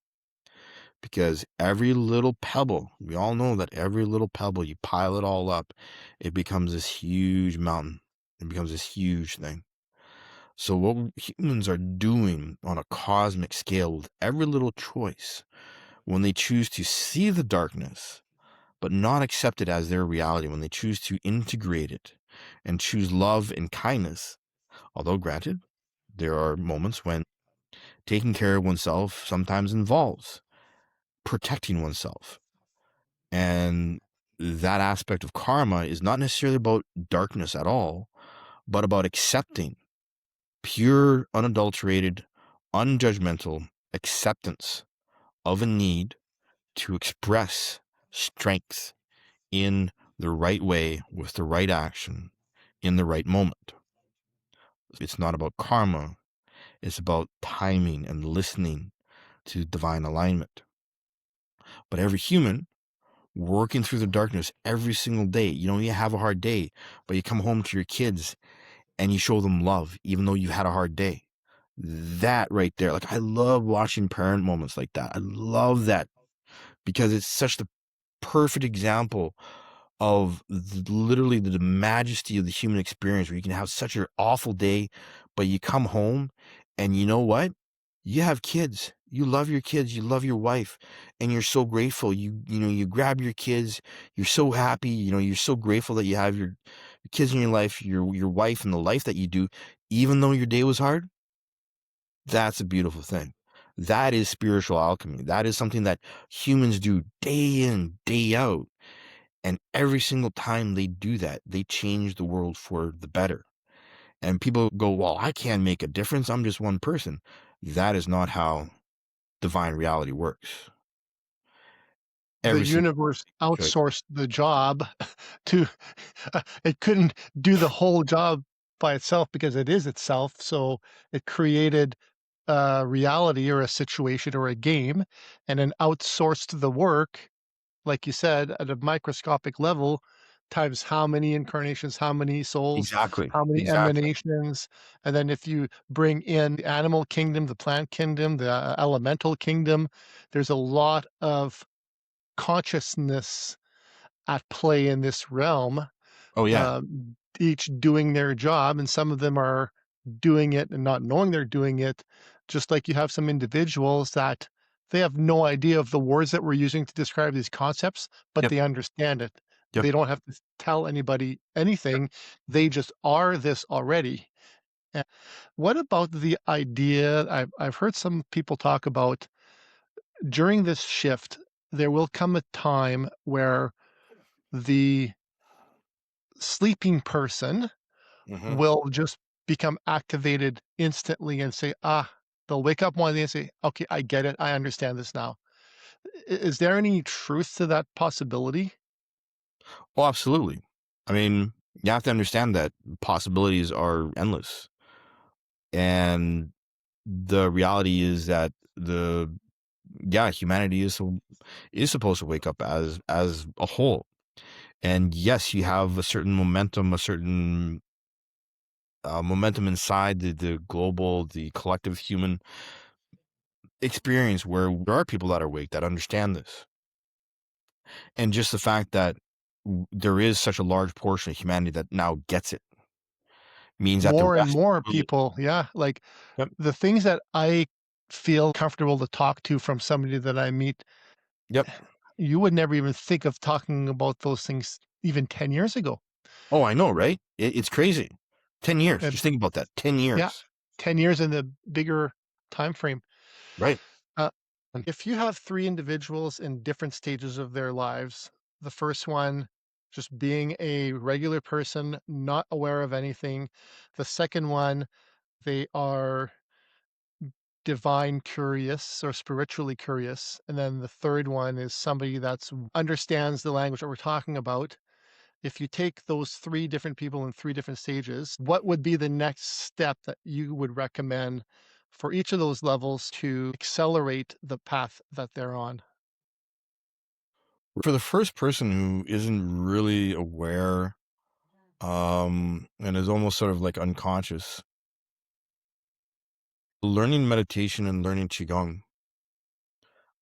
Because every little pebble, we all know that every little pebble, you pile it all up, it becomes this huge mountain. It becomes this huge thing. So what humans are doing on a cosmic scale with every little choice, when they choose to see the darkness, but not accept it as their reality, when they choose to integrate it and choose love and kindness, although granted, there are moments when taking care of oneself sometimes involves protecting oneself. And that aspect of karma is not necessarily about darkness at all, but about accepting pure, unadulterated, unjudgmental acceptance of a need to express strength in the right way with the right action in the right moment. It's not about karma. It's about timing and listening to divine alignment. But every human working through the darkness every single day. You have a hard day, but you come home to your kids and you show them love, even though you had a hard day. That right there, like, I love watching parent moments like that. I love that because it's such the perfect example of literally the majesty of the human experience where you can have such an awful day, but you come home and you know what? You have kids. You love your kids. You love your wife, and you're so grateful. You grab your kids. You're so happy. You're so grateful that you have your kids in your life, your wife, and the life that you do, even though your day was hard. That's a beautiful thing. That is spiritual alchemy. That is something that humans do day in, day out. And every single time they do that, they change the world for the better. And people go, well, I can't make a difference. I'm just one person. That is not how divine reality works. The Every single universe time. outsourced the job to it couldn't do the whole job by itself because it is itself, so it created a reality or a situation or a game and then outsourced the work, like you said, at a microscopic level, times how many incarnations, how many souls, Exactly. how many Exactly. emanations, and then if you bring in the animal kingdom, the plant kingdom, the elemental kingdom, there's a lot of consciousness at play in this realm, Oh, yeah. each doing their job, and some of them are doing it and not knowing they're doing it. Just like you have some individuals that they have no idea of the words that we're using to describe these concepts, but Yep. they understand it. Yep. They don't have to tell anybody anything. They just are this already. And what about the idea? I've heard some people talk about during this shift, there will come a time where the sleeping person Hmm. will just become activated instantly and say, they'll wake up one day and say, okay, I get it. I understand this now. Is there any truth to that possibility? Well, absolutely. I mean, you have to understand that possibilities are endless. And the reality is that humanity is supposed to wake up as a whole. And yes, you have a certain momentum, a certain momentum inside the collective human experience where there are people that are awake that understand this. And just the fact that there is such a large portion of humanity that now gets it means that the More and rest more really. people, yeah. Like Yep. the things that I feel comfortable to talk to from somebody that I meet, Yep. you would never even think of talking about those things even 10 years ago. Oh, I know, right? It's crazy. 10 years. And Just think about that. 10 yeah, years. 10 years in the bigger time frame. Right. Uh, if you have 3 individuals in different stages of their lives, the first one just being a regular person, not aware of anything. The second one, they are divine curious or spiritually curious. And then the third one is somebody that's understands the language that we're talking about. If you take those 3 different people in 3 different stages, what would be the next step that you would recommend for each of those levels to accelerate the path that they're on? For the first person who isn't really aware, and is almost sort of like unconscious, learning meditation and learning qigong.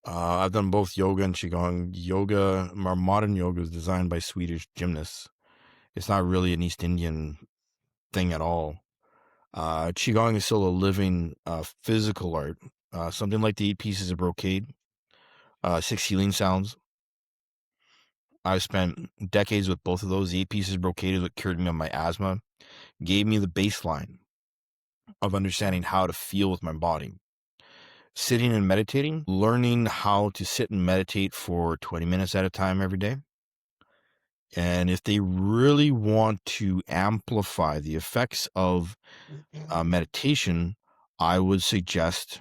I've done both yoga and qigong. Modern yoga is designed by Swedish gymnasts. It's not really an East Indian thing at all. Qigong is still a living physical art, something like the 8 pieces of brocade, 6 healing sounds. I've spent decades with both of those. The 8 pieces of brocade is what cured me of my asthma, gave me the baseline of understanding how to feel with my body. Sitting and meditating, learning how to sit and meditate for 20 minutes at a time every day. And if they really want to amplify the effects of meditation, I would suggest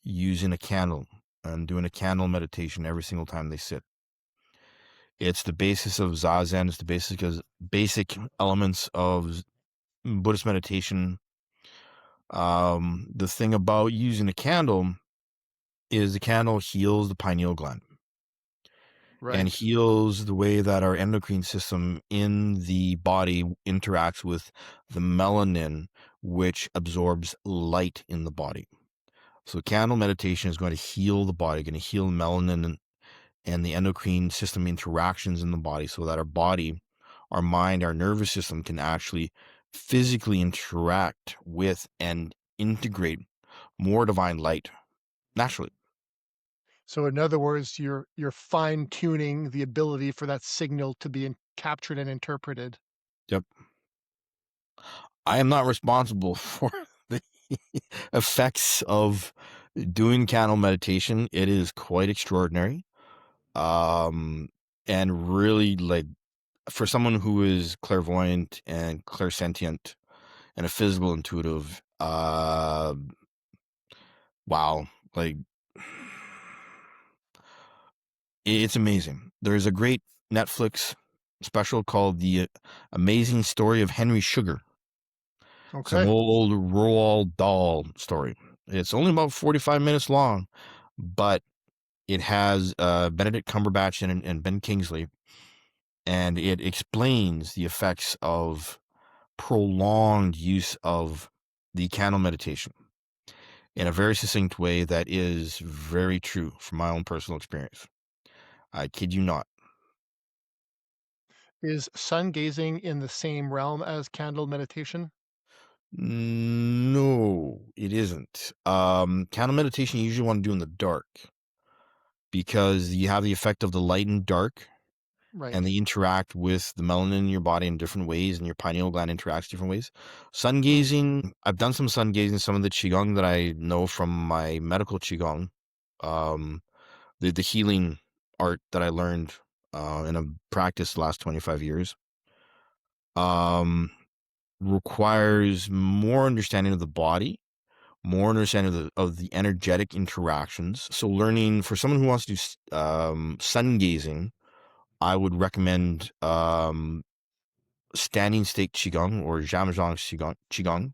using a candle and doing a candle meditation every single time they sit. It's the basis of Zazen. It's the basic elements of Buddhist meditation. The thing about using a candle is the candle heals the pineal gland and Right. heals the way that our endocrine system in the body interacts with the melanin, which absorbs light in the body. So candle meditation is going to heal the body, going to heal melanin and the endocrine system interactions in the body so that our body, our mind, our nervous system can actually physically interact with and integrate more divine light naturally. So in other words, you're fine tuning the ability for that signal to be captured and interpreted. Yep. I am not responsible for the effects of doing candle meditation. It is quite extraordinary. Um, and really, like, for someone who is clairvoyant and clairsentient and a physical intuitive, wow, like, it's amazing. There's a great Netflix special called The Amazing Story of Henry Sugar. It's an Okay. old Roald Dahl story. It's only about 45 minutes long, but it has Benedict Cumberbatch and Ben Kingsley, and it explains the effects of prolonged use of the candle meditation in a very succinct way that is very true from my own personal experience. I kid you not. Is sun gazing in the same realm as candle meditation? No, it isn't. Candle meditation you usually want to do in the dark because you have the effect of the light and dark, and Right. they interact with the melanin in your body in different ways, and your pineal gland interacts different ways. Sun Mm, gazing, I've done some sun gazing, some of the qigong that I know from my medical qigong, um, the healing art that I learned and I've practiced the last 25 years, um, requires more understanding of the body, more understanding of the energetic interactions. So learning for someone who wants to do sun gazing, I would recommend standing state qigong or Zhamzhang qigong,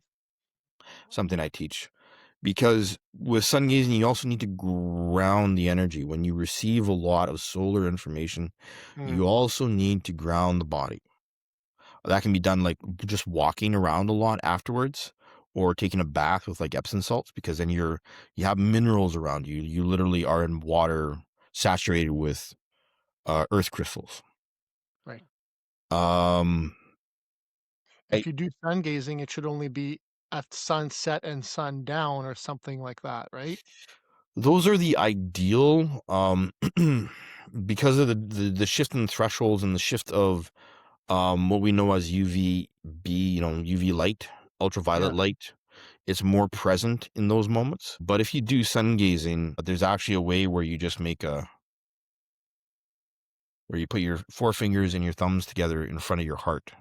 something I teach. Because with sun gazing, you also need to ground the energy. When you receive a lot of solar information, mm, you also need to ground the body. That can be done like just walking around a lot afterwards or taking a bath with like Epsom salts, because then you have minerals around you. You literally are in water saturated with earth crystals. right. Um, I, If you do sun gazing, it should only be at sunset and sundown or something like that, right? those are the ideal because of the shift in thresholds and the shift of what we know as UVB, UV light, ultraviolet Yeah. light. It's more present in those moments. But if you do sun gazing, there's actually a way where you just where you put your forefingers and your thumbs together in front of your heart.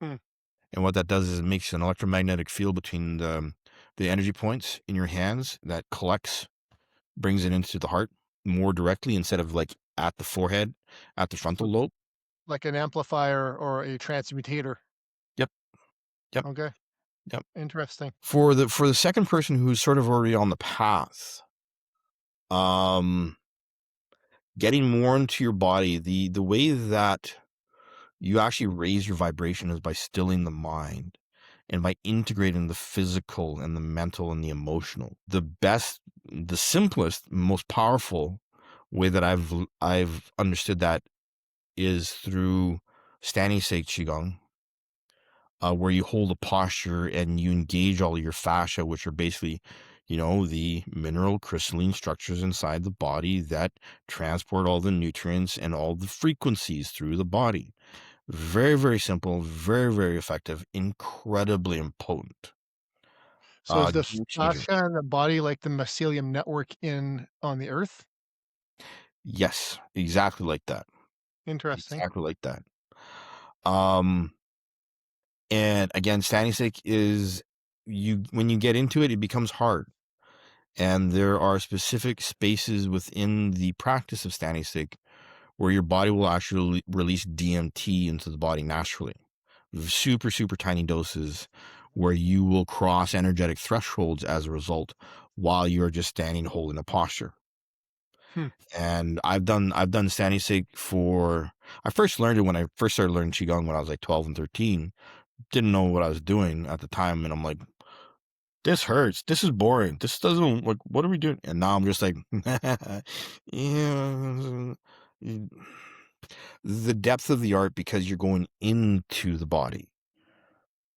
Mm, And what that does is it makes an electromagnetic field between the energy points in your hands that collects, brings it into the heart more directly instead of like at the forehead, at the so frontal lobe. like an amplifier or a transmutator. Yep, yep, Okay. yep. Interesting. For the second person who's sort of already on the path, um, getting more into your body, the way that you actually raise your vibration is by stilling the mind and by integrating the physical and the mental and the emotional. The simplest, most powerful way that I've understood that is through standing state qigong, where you hold a posture and you engage all your fascia, which are basically, the mineral crystalline structures inside the body that transport all the nutrients and all the frequencies through the body. Very, very simple, very, very effective, incredibly impotent. So is the Game changer. fascia in the body like the mycelium network in on the earth? Yes, exactly like that. Interesting. Exactly like that. Um, and again, standing stick is when you get into it, it becomes hard. And there are specific spaces within the practice of standing stick where your body will actually release DMT into the body naturally. Super, super tiny doses where you will cross energetic thresholds as a result while you're just standing holding a posture. Hmm. And I've done standing stick for I first learned it when I first started learning Qigong when I was like 12 and 13. didn't know what I was doing at the time, and I'm like, this hurts. This is boring. This doesn't like. What are we doing? And now I'm just like, yeah. The depth of the art, because you're going into the body,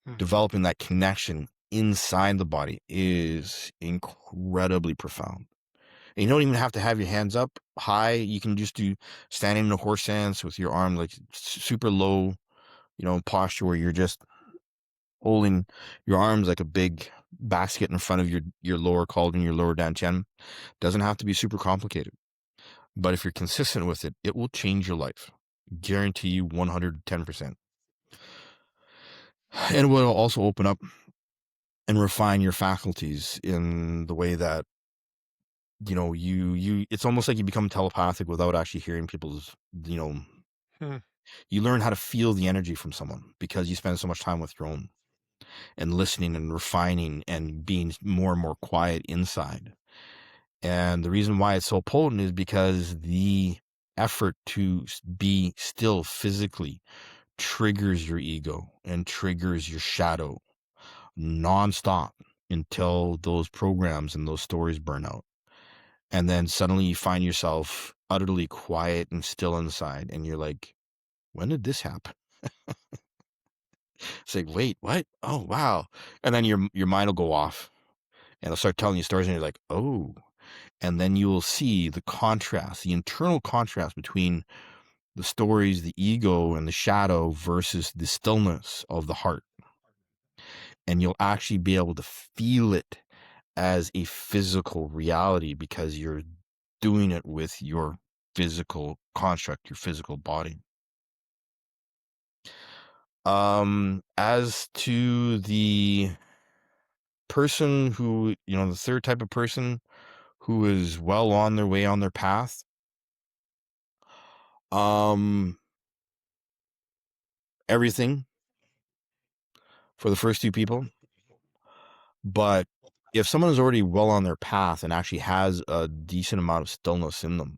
Mhm. developing that connection inside the body, is incredibly profound. And you don't even have to have your hands up high. You can just do standing in a horse stance with your arm like super low, posture, where you're just holding your arms like a big basket in front of your lower cauldron, your lower dantian. Doesn't have to be super complicated. But if you're consistent with it, it will change your life. Guarantee you 110%. And it will also open up and refine your faculties in the way that, you it's almost like you become telepathic without actually hearing people's, you know, Hmm. you learn how to feel the energy from someone because you spend so much time with your own and listening and refining and being more and more quiet inside. And the reason why it's so potent is because the effort to be still physically triggers your ego and triggers your shadow nonstop until those programs and those stories burn out. And then suddenly you find yourself utterly quiet and still inside. And you're like, when did this happen? It's like, wait, what? Oh, wow. And then your mind will go off and it'll start telling you stories. And you're like, oh. And then you will see the contrast, the internal contrast between the stories, the ego, and the shadow versus the stillness of the heart. And you'll actually be able to feel it as a physical reality because you're doing it with your physical construct, your physical body. As to the person who, the third type of person who is well on their way on their path, um, everything for the first two people. But if someone is already well on their path and actually has a decent amount of stillness in them,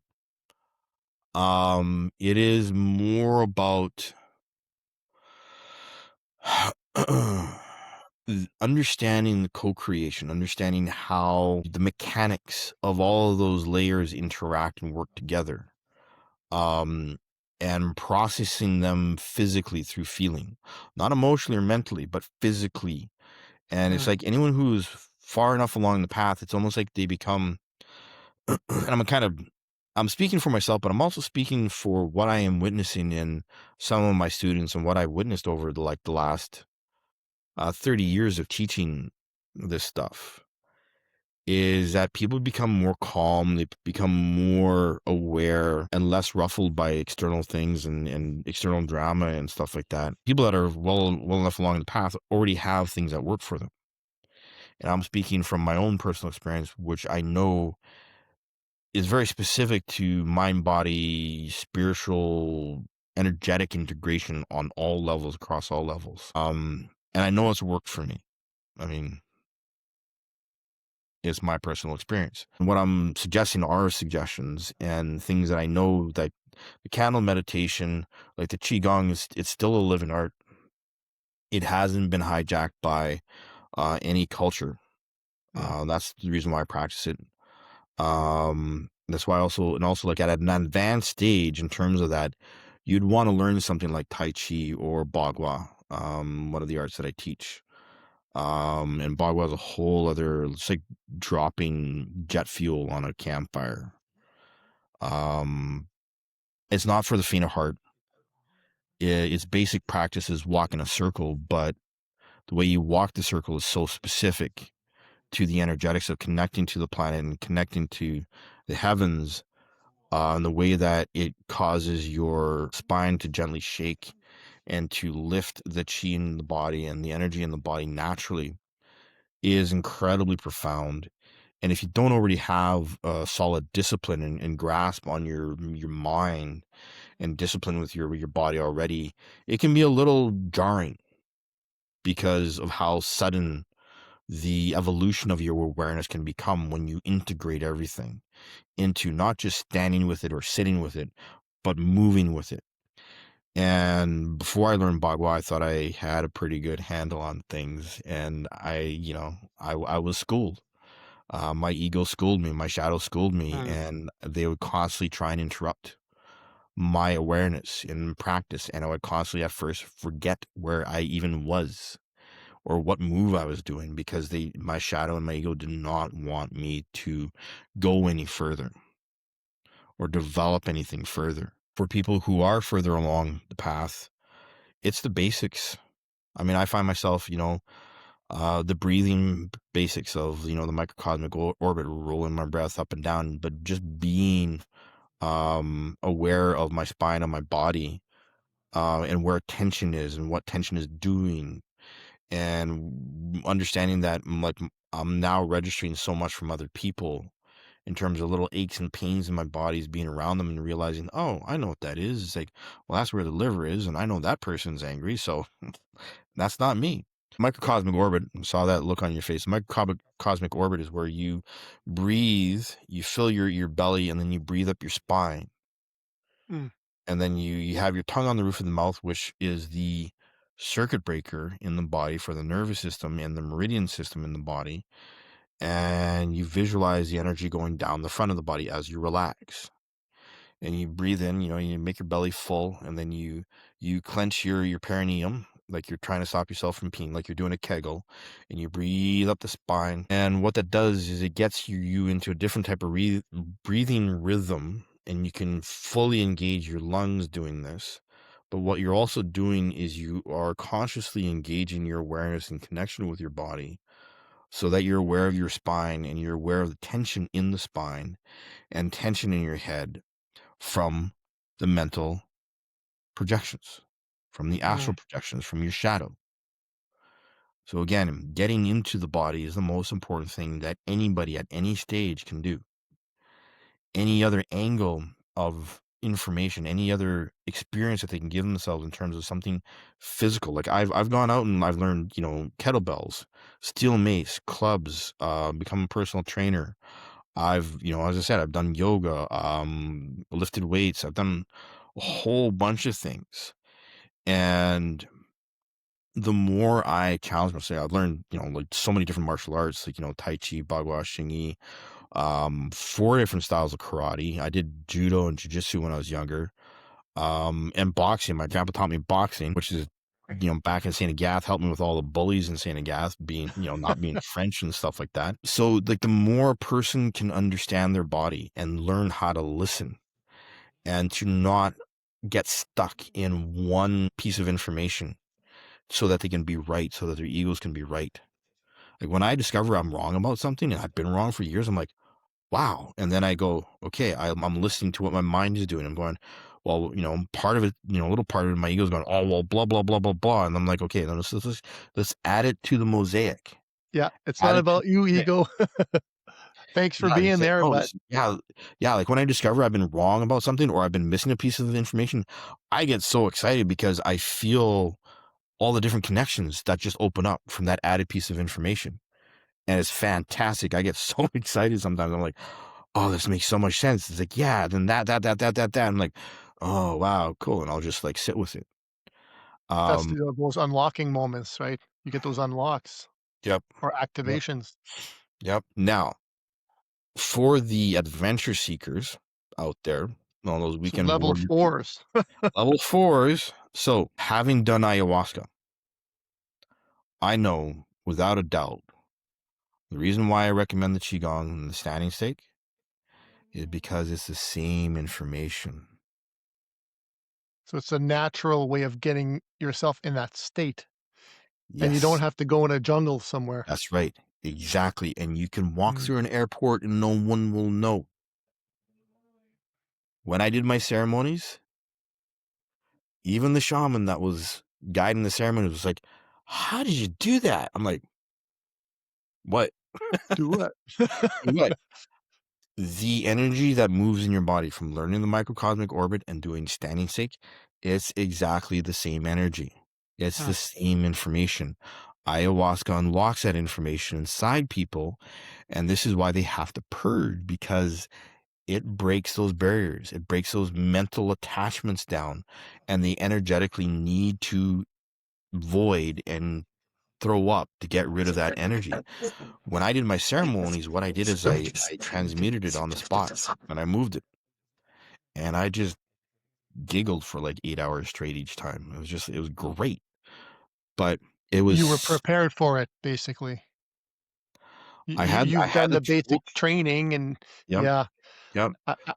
it is more about understanding the co-creation, understanding how the mechanics of all of those layers interact and work together, and processing them physically through feeling, not emotionally or mentally, but physically. And it's Hmm. like anyone who's far enough along the path, it's almost like they become, and I'm speaking for myself, but I'm also speaking for what I am witnessing in some of my students and what I've witnessed over the last 30 years of teaching this stuff, is that people become more calm, they become more aware and less ruffled by external things and external drama and stuff like that. People that are well enough along the path already have things that work for them. And I'm speaking from my own personal experience, which I know is very specific to mind, body, spiritual, energetic integration on all levels, across all levels. And I know it's worked for me. I mean, it's my personal experience. And what I'm suggesting are suggestions and things that I know, that the candle meditation, like the Qigong, it's still a living art. It hasn't been hijacked by any culture. Hmm. That's the reason why I practice it. That's why also like at an advanced stage in terms of that, you'd want to learn something like Tai Chi or Bagua, one of the arts that I teach. And Bagua is a whole other, it's like dropping jet fuel on a campfire. Um, it's not for the faint of heart. Its basic practice is walk in a circle, but the way you walk the circle is so specific to the energetics of connecting to the planet and connecting to the heavens, and the way that it causes your spine to gently shake and to lift the chi in the body and the energy in the body naturally, is incredibly profound. And if you don't already have a solid discipline and grasp on your mind and discipline with your body already, it can be a little jarring because of how sudden the evolution of your awareness can become when you integrate everything into not just standing with it or sitting with it, but moving with it. And before I learned Bagua, I thought I had a pretty good handle on things, and I was schooled. My ego schooled me, my shadow schooled me, Mm, and they would constantly try and interrupt my awareness in practice, and I would constantly at first forget where I even was or what move I was doing because my shadow and my ego did not want me to go any further or develop anything further. For people who are further along the path, it's the basics. I mean, I find myself, the breathing basics of, the microcosmic orbit, rolling my breath up and down, but just being aware of my spine and my body, and where tension is and what tension is doing, and understanding that I'm now registering so much from other people in terms of little aches and pains in my bodies being around them and realizing, oh, I know what that is. It's like, well, that's where the liver is, and I know that person's angry, so that's not me. Microcosmic orbit, saw that look on your face. Microcosmic orbit is where you breathe, you fill your belly, and then you breathe up your spine. mm, And then you have your tongue on the roof of the mouth, which is the circuit breaker in the body for the nervous system and the meridian system in the body. And you visualize the energy going down the front of the body as you relax. And you breathe in, you make your belly full, and then you clench your perineum, like you're trying to stop yourself from peeing, like you're doing a kegel, and you breathe up the spine. And what that does is it gets you into a different type of breathing rhythm, and you can fully engage your lungs doing this. But what you're also doing is you are consciously engaging your awareness and connection with your body so that you're aware of your spine and you're aware of the tension in the spine and tension in your head from the mental projections, from the astral mm, projections, from your shadow. So again, getting into the body is the most important thing that anybody at any stage can do. Any other angle of information, any other experience that they can give themselves in terms of something physical. Like I've gone out and I've learned, kettlebells, steel mace, clubs, become a personal trainer. I've, as I said, I've done yoga, lifted weights. I've done a whole bunch of things. And the more I challenge myself, I've learned, like so many different martial arts, like, Tai Chi, Bagua, Xingyi, 4 different styles of karate. I did judo and jujitsu when I was younger. And boxing. My grandpa taught me boxing, which is, back in St. Gath, helped me with all the bullies in St. Gath being, not being French and stuff like that. So like the more a person can understand their body and learn how to listen and to not get stuck in one piece of information so that they can be right, so that their egos can be right. Like when I discover I'm wrong about something and I've been wrong for years, I'm like, wow. And then I go, okay, I'm listening to what my mind is doing. I'm going, well, part of it, a little part of my ego is going, oh, well, blah, blah, blah, blah, blah. And I'm like, okay, then let's add it to the mosaic. yeah, it's Add not it to about the you, mosaic. ego. Thanks for Yeah, being it's like, there, oh, but yeah, yeah. Like when I discover I've been wrong about something or I've been missing a piece of information, I get so excited because I feel all the different connections that just open up from that added piece of information. And it's fantastic. I get so excited sometimes. I'm like, oh, this makes so much sense. It's like, yeah, then that. I'm like, oh, wow, cool. And I'll just like sit with it. that's Um, those unlocking moments, right? You get those unlocks yep, or yep, activations. yep. Now, for the adventure seekers out there, all those So weekend level warrior people, 4s. level 4s. So, having done ayahuasca, I know without a doubt the reason why I recommend the Qigong and the standing stake is because it's the same information. So it's a natural way of getting yourself in that state, and you don't Yes. have to go in a jungle somewhere. That's right. Exactly. And you can walk Mm, through an airport and no one will know. When I did my ceremonies, even the shaman that was guiding the ceremony was like, how did you do that? I'm like, what? do it. What? The energy that moves in your body from learning the microcosmic orbit and doing standing stake, it's exactly the same energy. It's the Huh. same information. Ayahuasca unlocks that information inside people. And this is why they have to purge because it breaks those barriers. It breaks those mental attachments down and the energetically need to void and throw up to get rid of that energy. When I did my ceremonies, what I did is I transmuted it on the spot and I moved it. And I just giggled for like 8 hours straight each time. It was great. But it You were was, prepared for it, basically. I You've had done the the basic tools. training and Yep. yeah. Yep.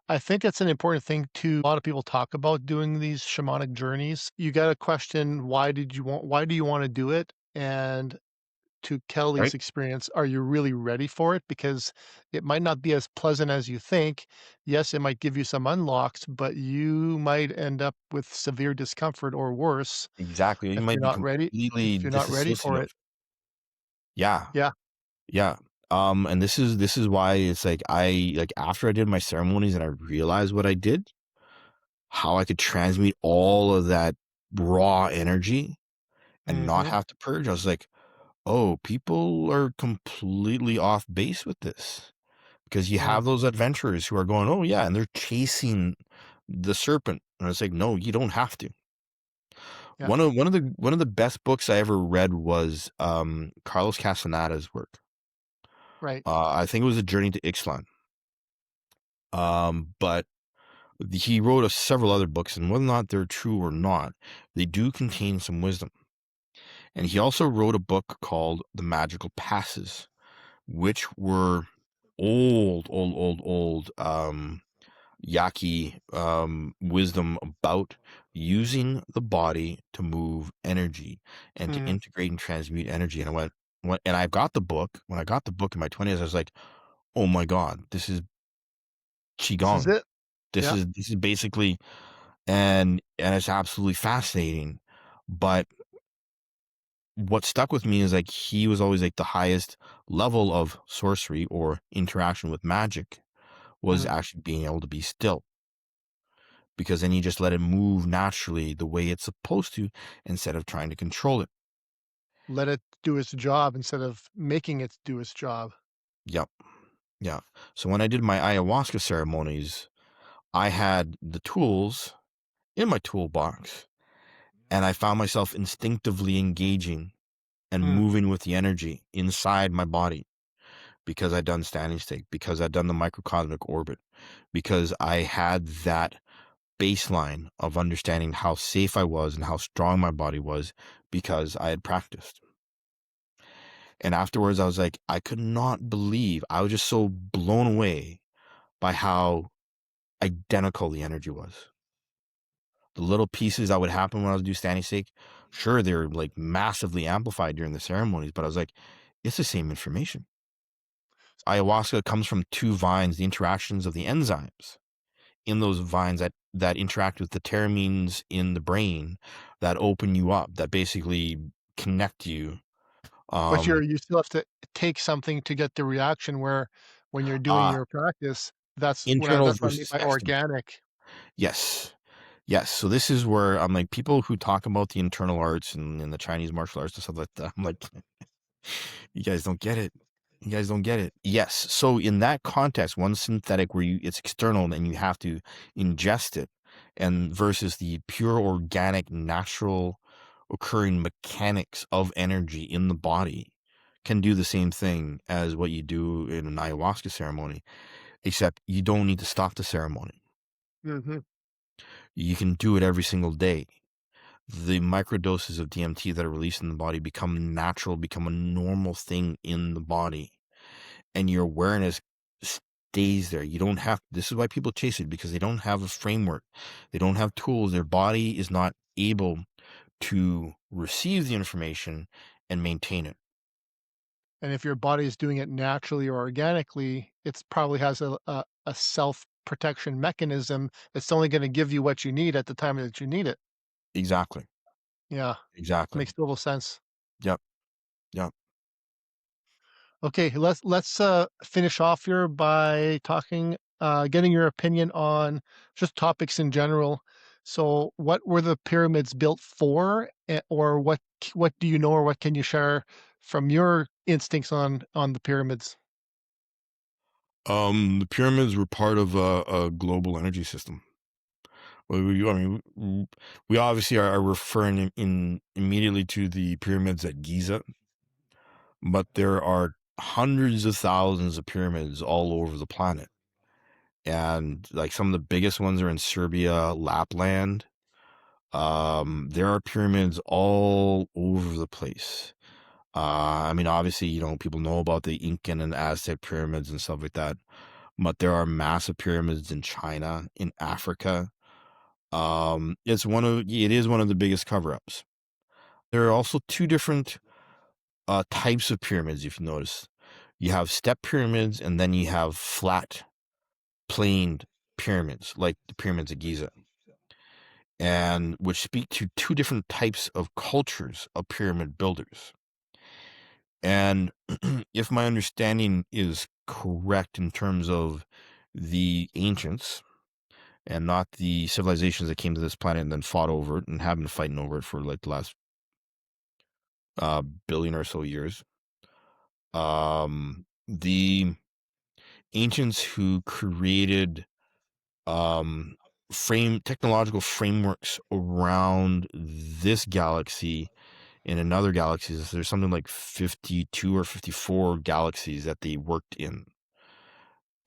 I think it's an important thing to a lot of people talk about doing these shamanic journeys. You gotta question why do you wanna do it? And to Kelly's Right. experience, are you really ready for it? Because it might not be as pleasant as you think. Yes, it might give you some unlocks, but you might end up with severe discomfort or worse Exactly. You if might you're be not ready completely if you're not ready for disassociative. it. Yeah. Yeah. Yeah. And this is why it's like after I did my ceremonies and I realized what I did, how I could transmute all of that raw energy and not Mhm. have to purge. I was like, oh, people are completely off base with this because you Mm. have those adventurers who are going, oh yeah, and they're chasing the serpent. And it's like, no, you don't have to. Yeah. One of the best books I ever read was Carlos Castaneda's work. Right. I think it was A Journey to Ixtlan. But he wrote several other books, and whether or not they're true or not, they do contain some wisdom. And he also wrote a book called The Magical Passes, which were old Yaqui wisdom about using the body to move energy and to Mhm. integrate and transmute energy. And and I got the book. When I got the book in my 20s, I was like, oh my God, this is This is Qigong. it. Yeah. This is basically, and it's absolutely fascinating. But what stuck with me is like he was always like the highest level of sorcery or interaction with magic was Mhm. actually being able to be still, because then you just let it move naturally the way it's supposed to instead of trying to control it. Let it do its job instead of making it do its job. Yep. Yeah. So when I did my ayahuasca ceremonies, I had the tools in my toolbox and I found myself instinctively engaging and Mm. moving with the energy inside my body because I'd done standing stake, because I'd done the microcosmic orbit, because I had that baseline of understanding how safe I was and how strong my body was because I had practiced. And afterwards, I was like, I could not believe, I was just so blown away by how identical the energy was. The little pieces that would happen when I was do standing stake, sure, they're like massively amplified during the ceremonies, but I was like, it's the same information. Ayahuasca comes from two vines, the interactions of the enzymes in those vines that interact with the pteramines in the brain that open you up, that basically connect you. But Um, you still have to take something to get the reaction where when you're doing uh, your practice, internal that's what I mean versus by external. organic. Yes. Yes. So this is where I'm like, people who talk about the internal arts and the Chinese martial arts and stuff like that, I'm like, you guys don't get it. You guys don't get it. Yes. So in that context, one synthetic where it's external and you have to ingest it, and versus the pure organic, natural occurring mechanics of energy in the body can do the same thing as what you do in an ayahuasca ceremony, except you don't need to stop the ceremony. Mhm. You can do it every single day. The microdoses of DMT that are released in the body become natural, become a normal thing in the body, and your awareness stays there. You don't have, this is why people chase it, because they don't have a framework. They don't have tools. Their body is not able to receive the information and maintain it. And if your body is doing it naturally or organically, it's probably has a self-protection mechanism. It's only gonna give you what you need at the time that you need it. Exactly. Yeah, Exactly. makes total sense. Yep. Yep. Okay, let's finish off here by talking, getting your opinion on just topics in general. So, what were the pyramids built for, or what do you know, or what can you share from your instincts on the pyramids? The pyramids were part of a global energy system. I mean, we obviously are referring in immediately to the pyramids at Giza, but there are hundreds of thousands of pyramids all over the planet. And like some of the biggest ones are in Serbia, Lapland. There are pyramids all over the place. I mean, obviously, people know about the Incan and Aztec pyramids and stuff like that, but there are massive pyramids in China, in Africa. It is one of the biggest cover-ups. There are also two different types of pyramids, if you notice. You have step pyramids, and then you have flat, planed pyramids, like the pyramids of Giza, and which speak to two different types of cultures of pyramid builders. And if my understanding is correct in terms of the ancients and not the civilizations that came to this planet and then fought over it and have been fighting over it for like the last billion or so years, the ancients who created technological frameworks around this galaxy in another galaxies. There's something like 52 or 54 galaxies that they worked in.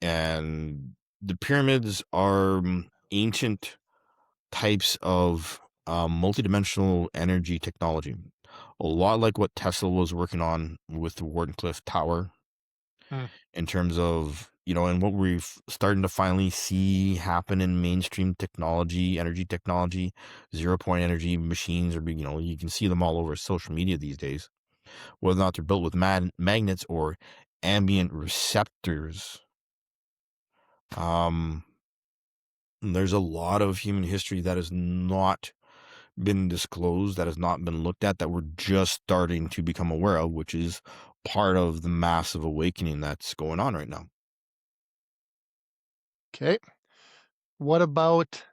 And the pyramids are ancient types of multidimensional energy technology. A lot like what Tesla was working on with the Wardenclyffe Tower Hmm. in terms of, and what we're starting to finally see happen in mainstream technology, energy technology, 0 point energy machines, or, you can see them all over social media these days, whether or not they're built with magnets or ambient receptors. There's a lot of human history that has not been disclosed, that has not been looked at, that we're just starting to become aware of, which is part of the massive awakening that's going on right now. Okay. What about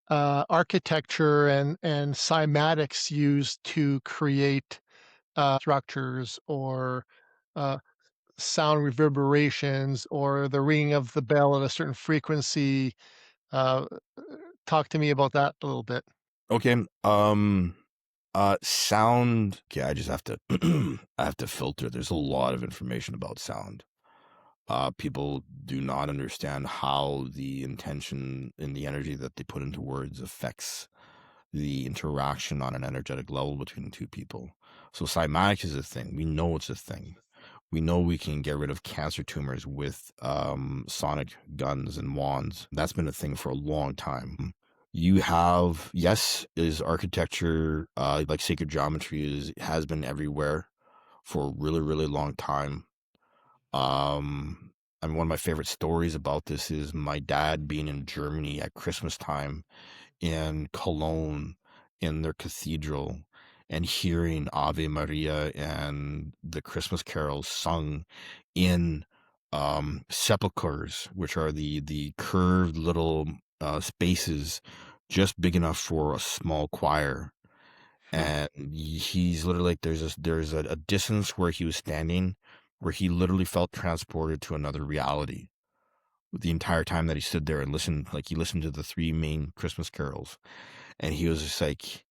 architecture and cymatics used to create structures or uh, sound reverberations or the ringing of the bell at a certain frequency? Uh, Talk to me about that a little bit. Okay. Sound. Okay, I just have to, I have to filter. There's a lot of information about sound. People do not understand how the intention and the energy that they put into words affects the interaction on an energetic level between two people. So cymatics is a thing. We know it's a thing. We know we can get rid of cancer tumors with sonic guns and wands. That's been a thing for a long time. You have, yes, is architecture, like sacred geometry has been everywhere for a really, really long time. And one of my favorite stories about this is my dad being in Germany at Christmas time in Cologne in their cathedral and hearing Ave Maria and the Christmas carols sung in sepulchres, which are the curved little spaces just big enough for a small choir. Hmm. And he's literally like, there's a distance where he was standing where he literally felt transported to another reality the entire time that he stood there and listened. Like, he listened to the three main Christmas carols, and he was just like,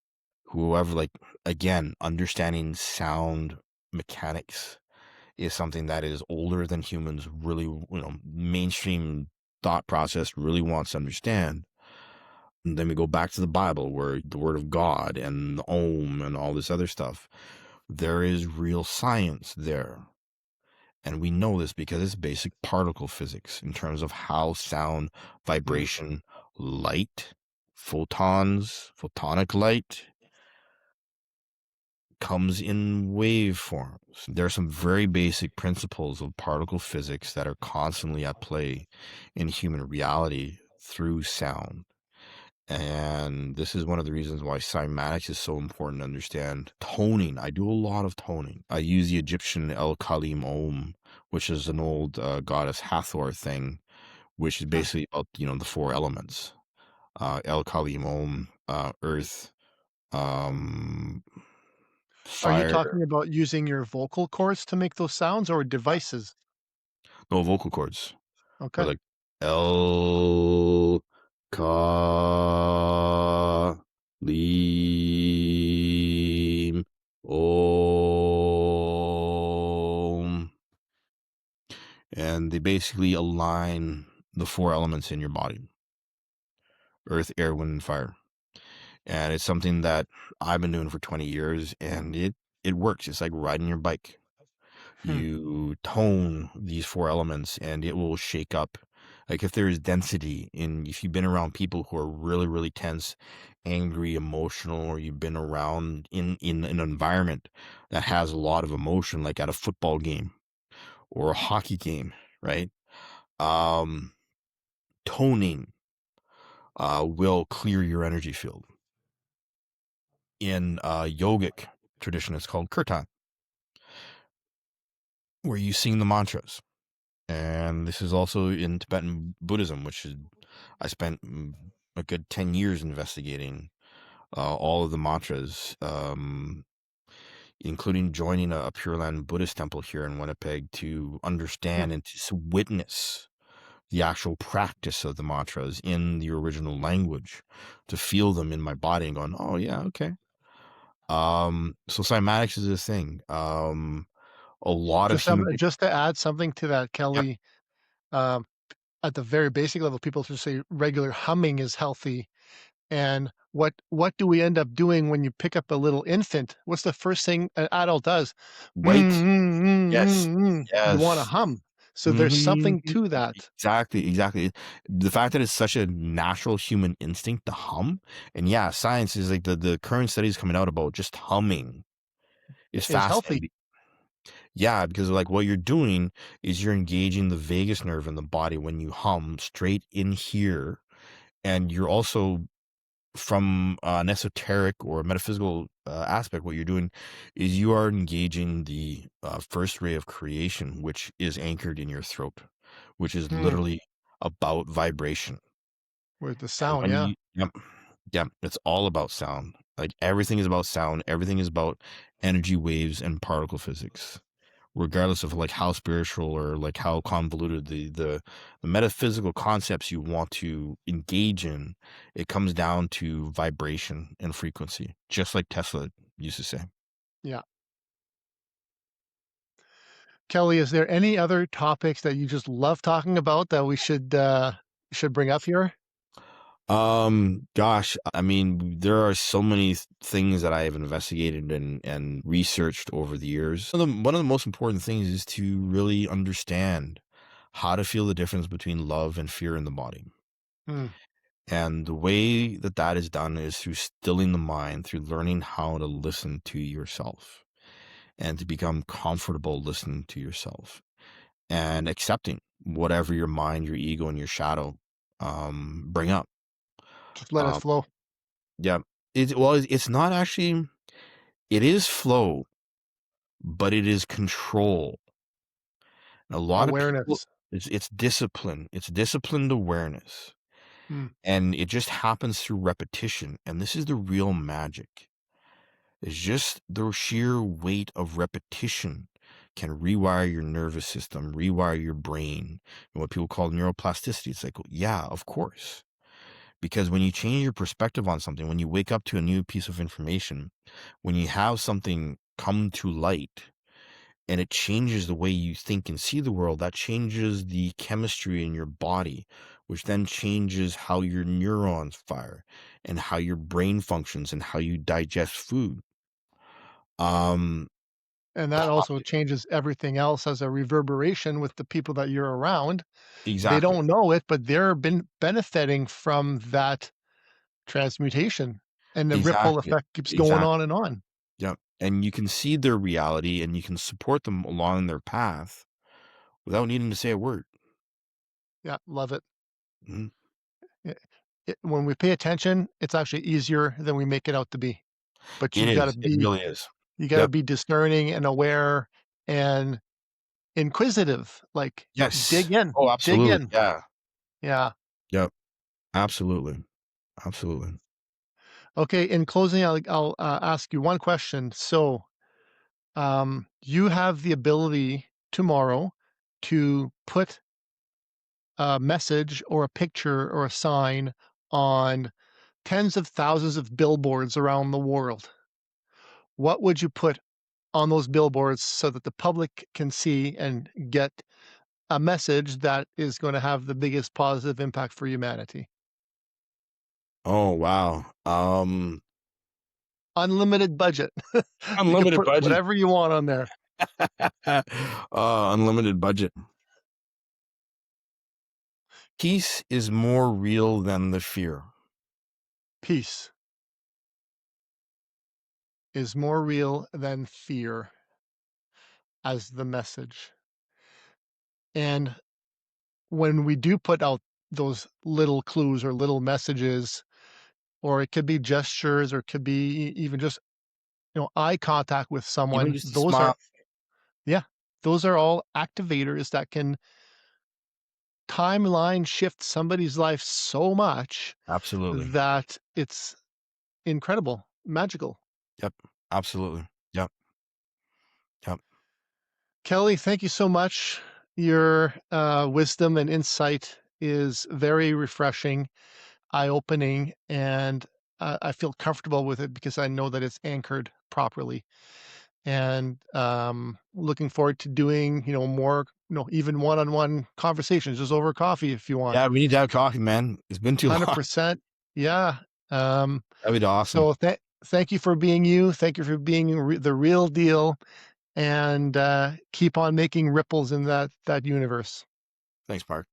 whoever, like, again, understanding sound mechanics is something that is older than humans really, mainstream thought process really wants to understand. And then we go back to the Bible, where the word of God and the Om and all this other stuff, there is real science there. And we know this because it's basic particle physics in terms of how sound, Hmm. vibration, light, photonic light comes in waveforms. There are some very basic principles of particle physics that are constantly at play in human reality through sound. And this is one of the reasons why cymatics is so important to understand. Toning. I do a lot of toning. I use the Egyptian El Kalim Om, which is an old goddess Hathor thing, which is Hmm. basically about, the four elements. El Kalim Om, earth, um, Are you fire. talking about using your vocal cords to make those sounds or devices? No vocal cords. Or Okay. like El Ka Lim Om. And they basically align the four elements in your body: earth, air, wind, and fire. And it's something that I've been doing for 20 years, and it works. It's like riding your bike. Hmm. You tone these four elements and it will shake up. Like if there is density in, if you've been around people who are really, really tense, angry, emotional, or you've been around in an environment that has a lot of emotion, like at a football game or a hockey game, right? Um, Toning will clear your energy field. In yogic tradition, it's called kirtan, where you sing the mantras. And this is also in Tibetan Buddhism, which is I spent a good 10 years investigating all of the mantras, including joining a Pure Land Buddhist temple here in Winnipeg to Hmm. understand and to witness the actual practice of the mantras in the original language, to feel them in my body and going, oh yeah, okay. So cymatics is a thing. A lot of human beings. Just to add something to that, Yep. Kelly, um, at the very basic level, people just say regular humming is healthy. And what do we end up doing when you pick up a little infant? What's the first thing an adult does? Right. Yes. You wanna Yes. hum. So there's Mhm. something to that. Exactly, exactly. The fact that it's such a natural human instinct to hum, and yeah, science is like the current studies coming out about just humming is Is healthy. fascinating. Yeah, because like what you're doing is you're engaging the vagus nerve in the body when you hum straight in here, and you're also from an esoteric or metaphysical aspect, what you're doing is you are engaging the first ray of creation, which is anchored in your throat, which is Hmm. literally about vibration. With the And sound, when yeah. you, yep, yep, it's all about sound. Like everything is about sound. Everything is about energy waves and particle physics, regardless of like how spiritual or like how convoluted the metaphysical concepts you want to engage in. It comes down to vibration and frequency, just like Tesla used to say. Yeah. Kelly, is there any other topics that you just love talking about that we should bring up here? Gosh, I mean, there are so many things that I have investigated and researched over the years. One of the most important things is to really understand how to feel the difference between love and fear in the body. Hmm. And the way that that is done is through stilling the mind, through learning how to listen to yourself and to become comfortable listening to yourself and accepting whatever your mind, your ego, and your shadow bring up. Just let it Um, flow. yeah, it's not actually. It is flow, but it is control. A lot of people, Awareness. it's discipline. It's disciplined awareness, Hmm. and it just happens through repetition. And this is the real magic. It's just the sheer weight of repetition can rewire your nervous system, rewire your brain, and what people call neuroplasticity. It's like, yeah, of course. Because when you change your perspective on something, when you wake up to a new piece of information, when you have something come to light and it changes the way you think and see the world, that changes the chemistry in your body, which then changes how your neurons fire and how your brain functions and how you digest food. Um, And that po- also changes everything else as a reverberation with the people that you're around. They exactly, don't know it, but they're been benefiting from that transmutation, and the ripple exactly, effect keeps going exactly. on and on. Yep. And you can see their reality and you can support them along their path without needing to say a word. Yeah, love it. Mhm. It when we pay attention, it's actually easier than we make it out to be. But It is. It really is. you gotta Yep. be discerning and aware and inquisitive, like, Yes. dig in, Oh, dig absolutely. in. Yeah. Yeah. Yep. Absolutely. Absolutely. Okay, in closing, I'll ask you one question. So, you have the ability tomorrow to put a message or a picture or a sign on tens of thousands of billboards around the world, what would you put on those billboards so that the public can see and get a message that is going to have the biggest positive impact for humanity? Oh, wow. Unlimited budget. You could Unlimited put budget. whatever you want on there. Unlimited budget. Peace is more real than the fear. Peace is more real than fear as the message. And when we do put out those little clues or little messages, or it could be gestures, or it could be even just, eye contact with Even someone, just a those smile. are, yeah, those are all activators that can timeline shift somebody's life so much Absolutely. that it's incredible, magical. Yep. Absolutely. Yep. Yep. Kelly, thank you so much. Your wisdom and insight is very refreshing, eye-opening, and I feel comfortable with it because I know that it's anchored properly. And looking forward to doing, more, even one-on-one conversations, just over coffee if you want. Yeah, we need to have coffee, man. It's been too long. 100%. Yeah. Um, That'd be awesome. so thank you for being you. Thank you for being the real deal, and keep on making ripples in that universe. Thanks, Mark.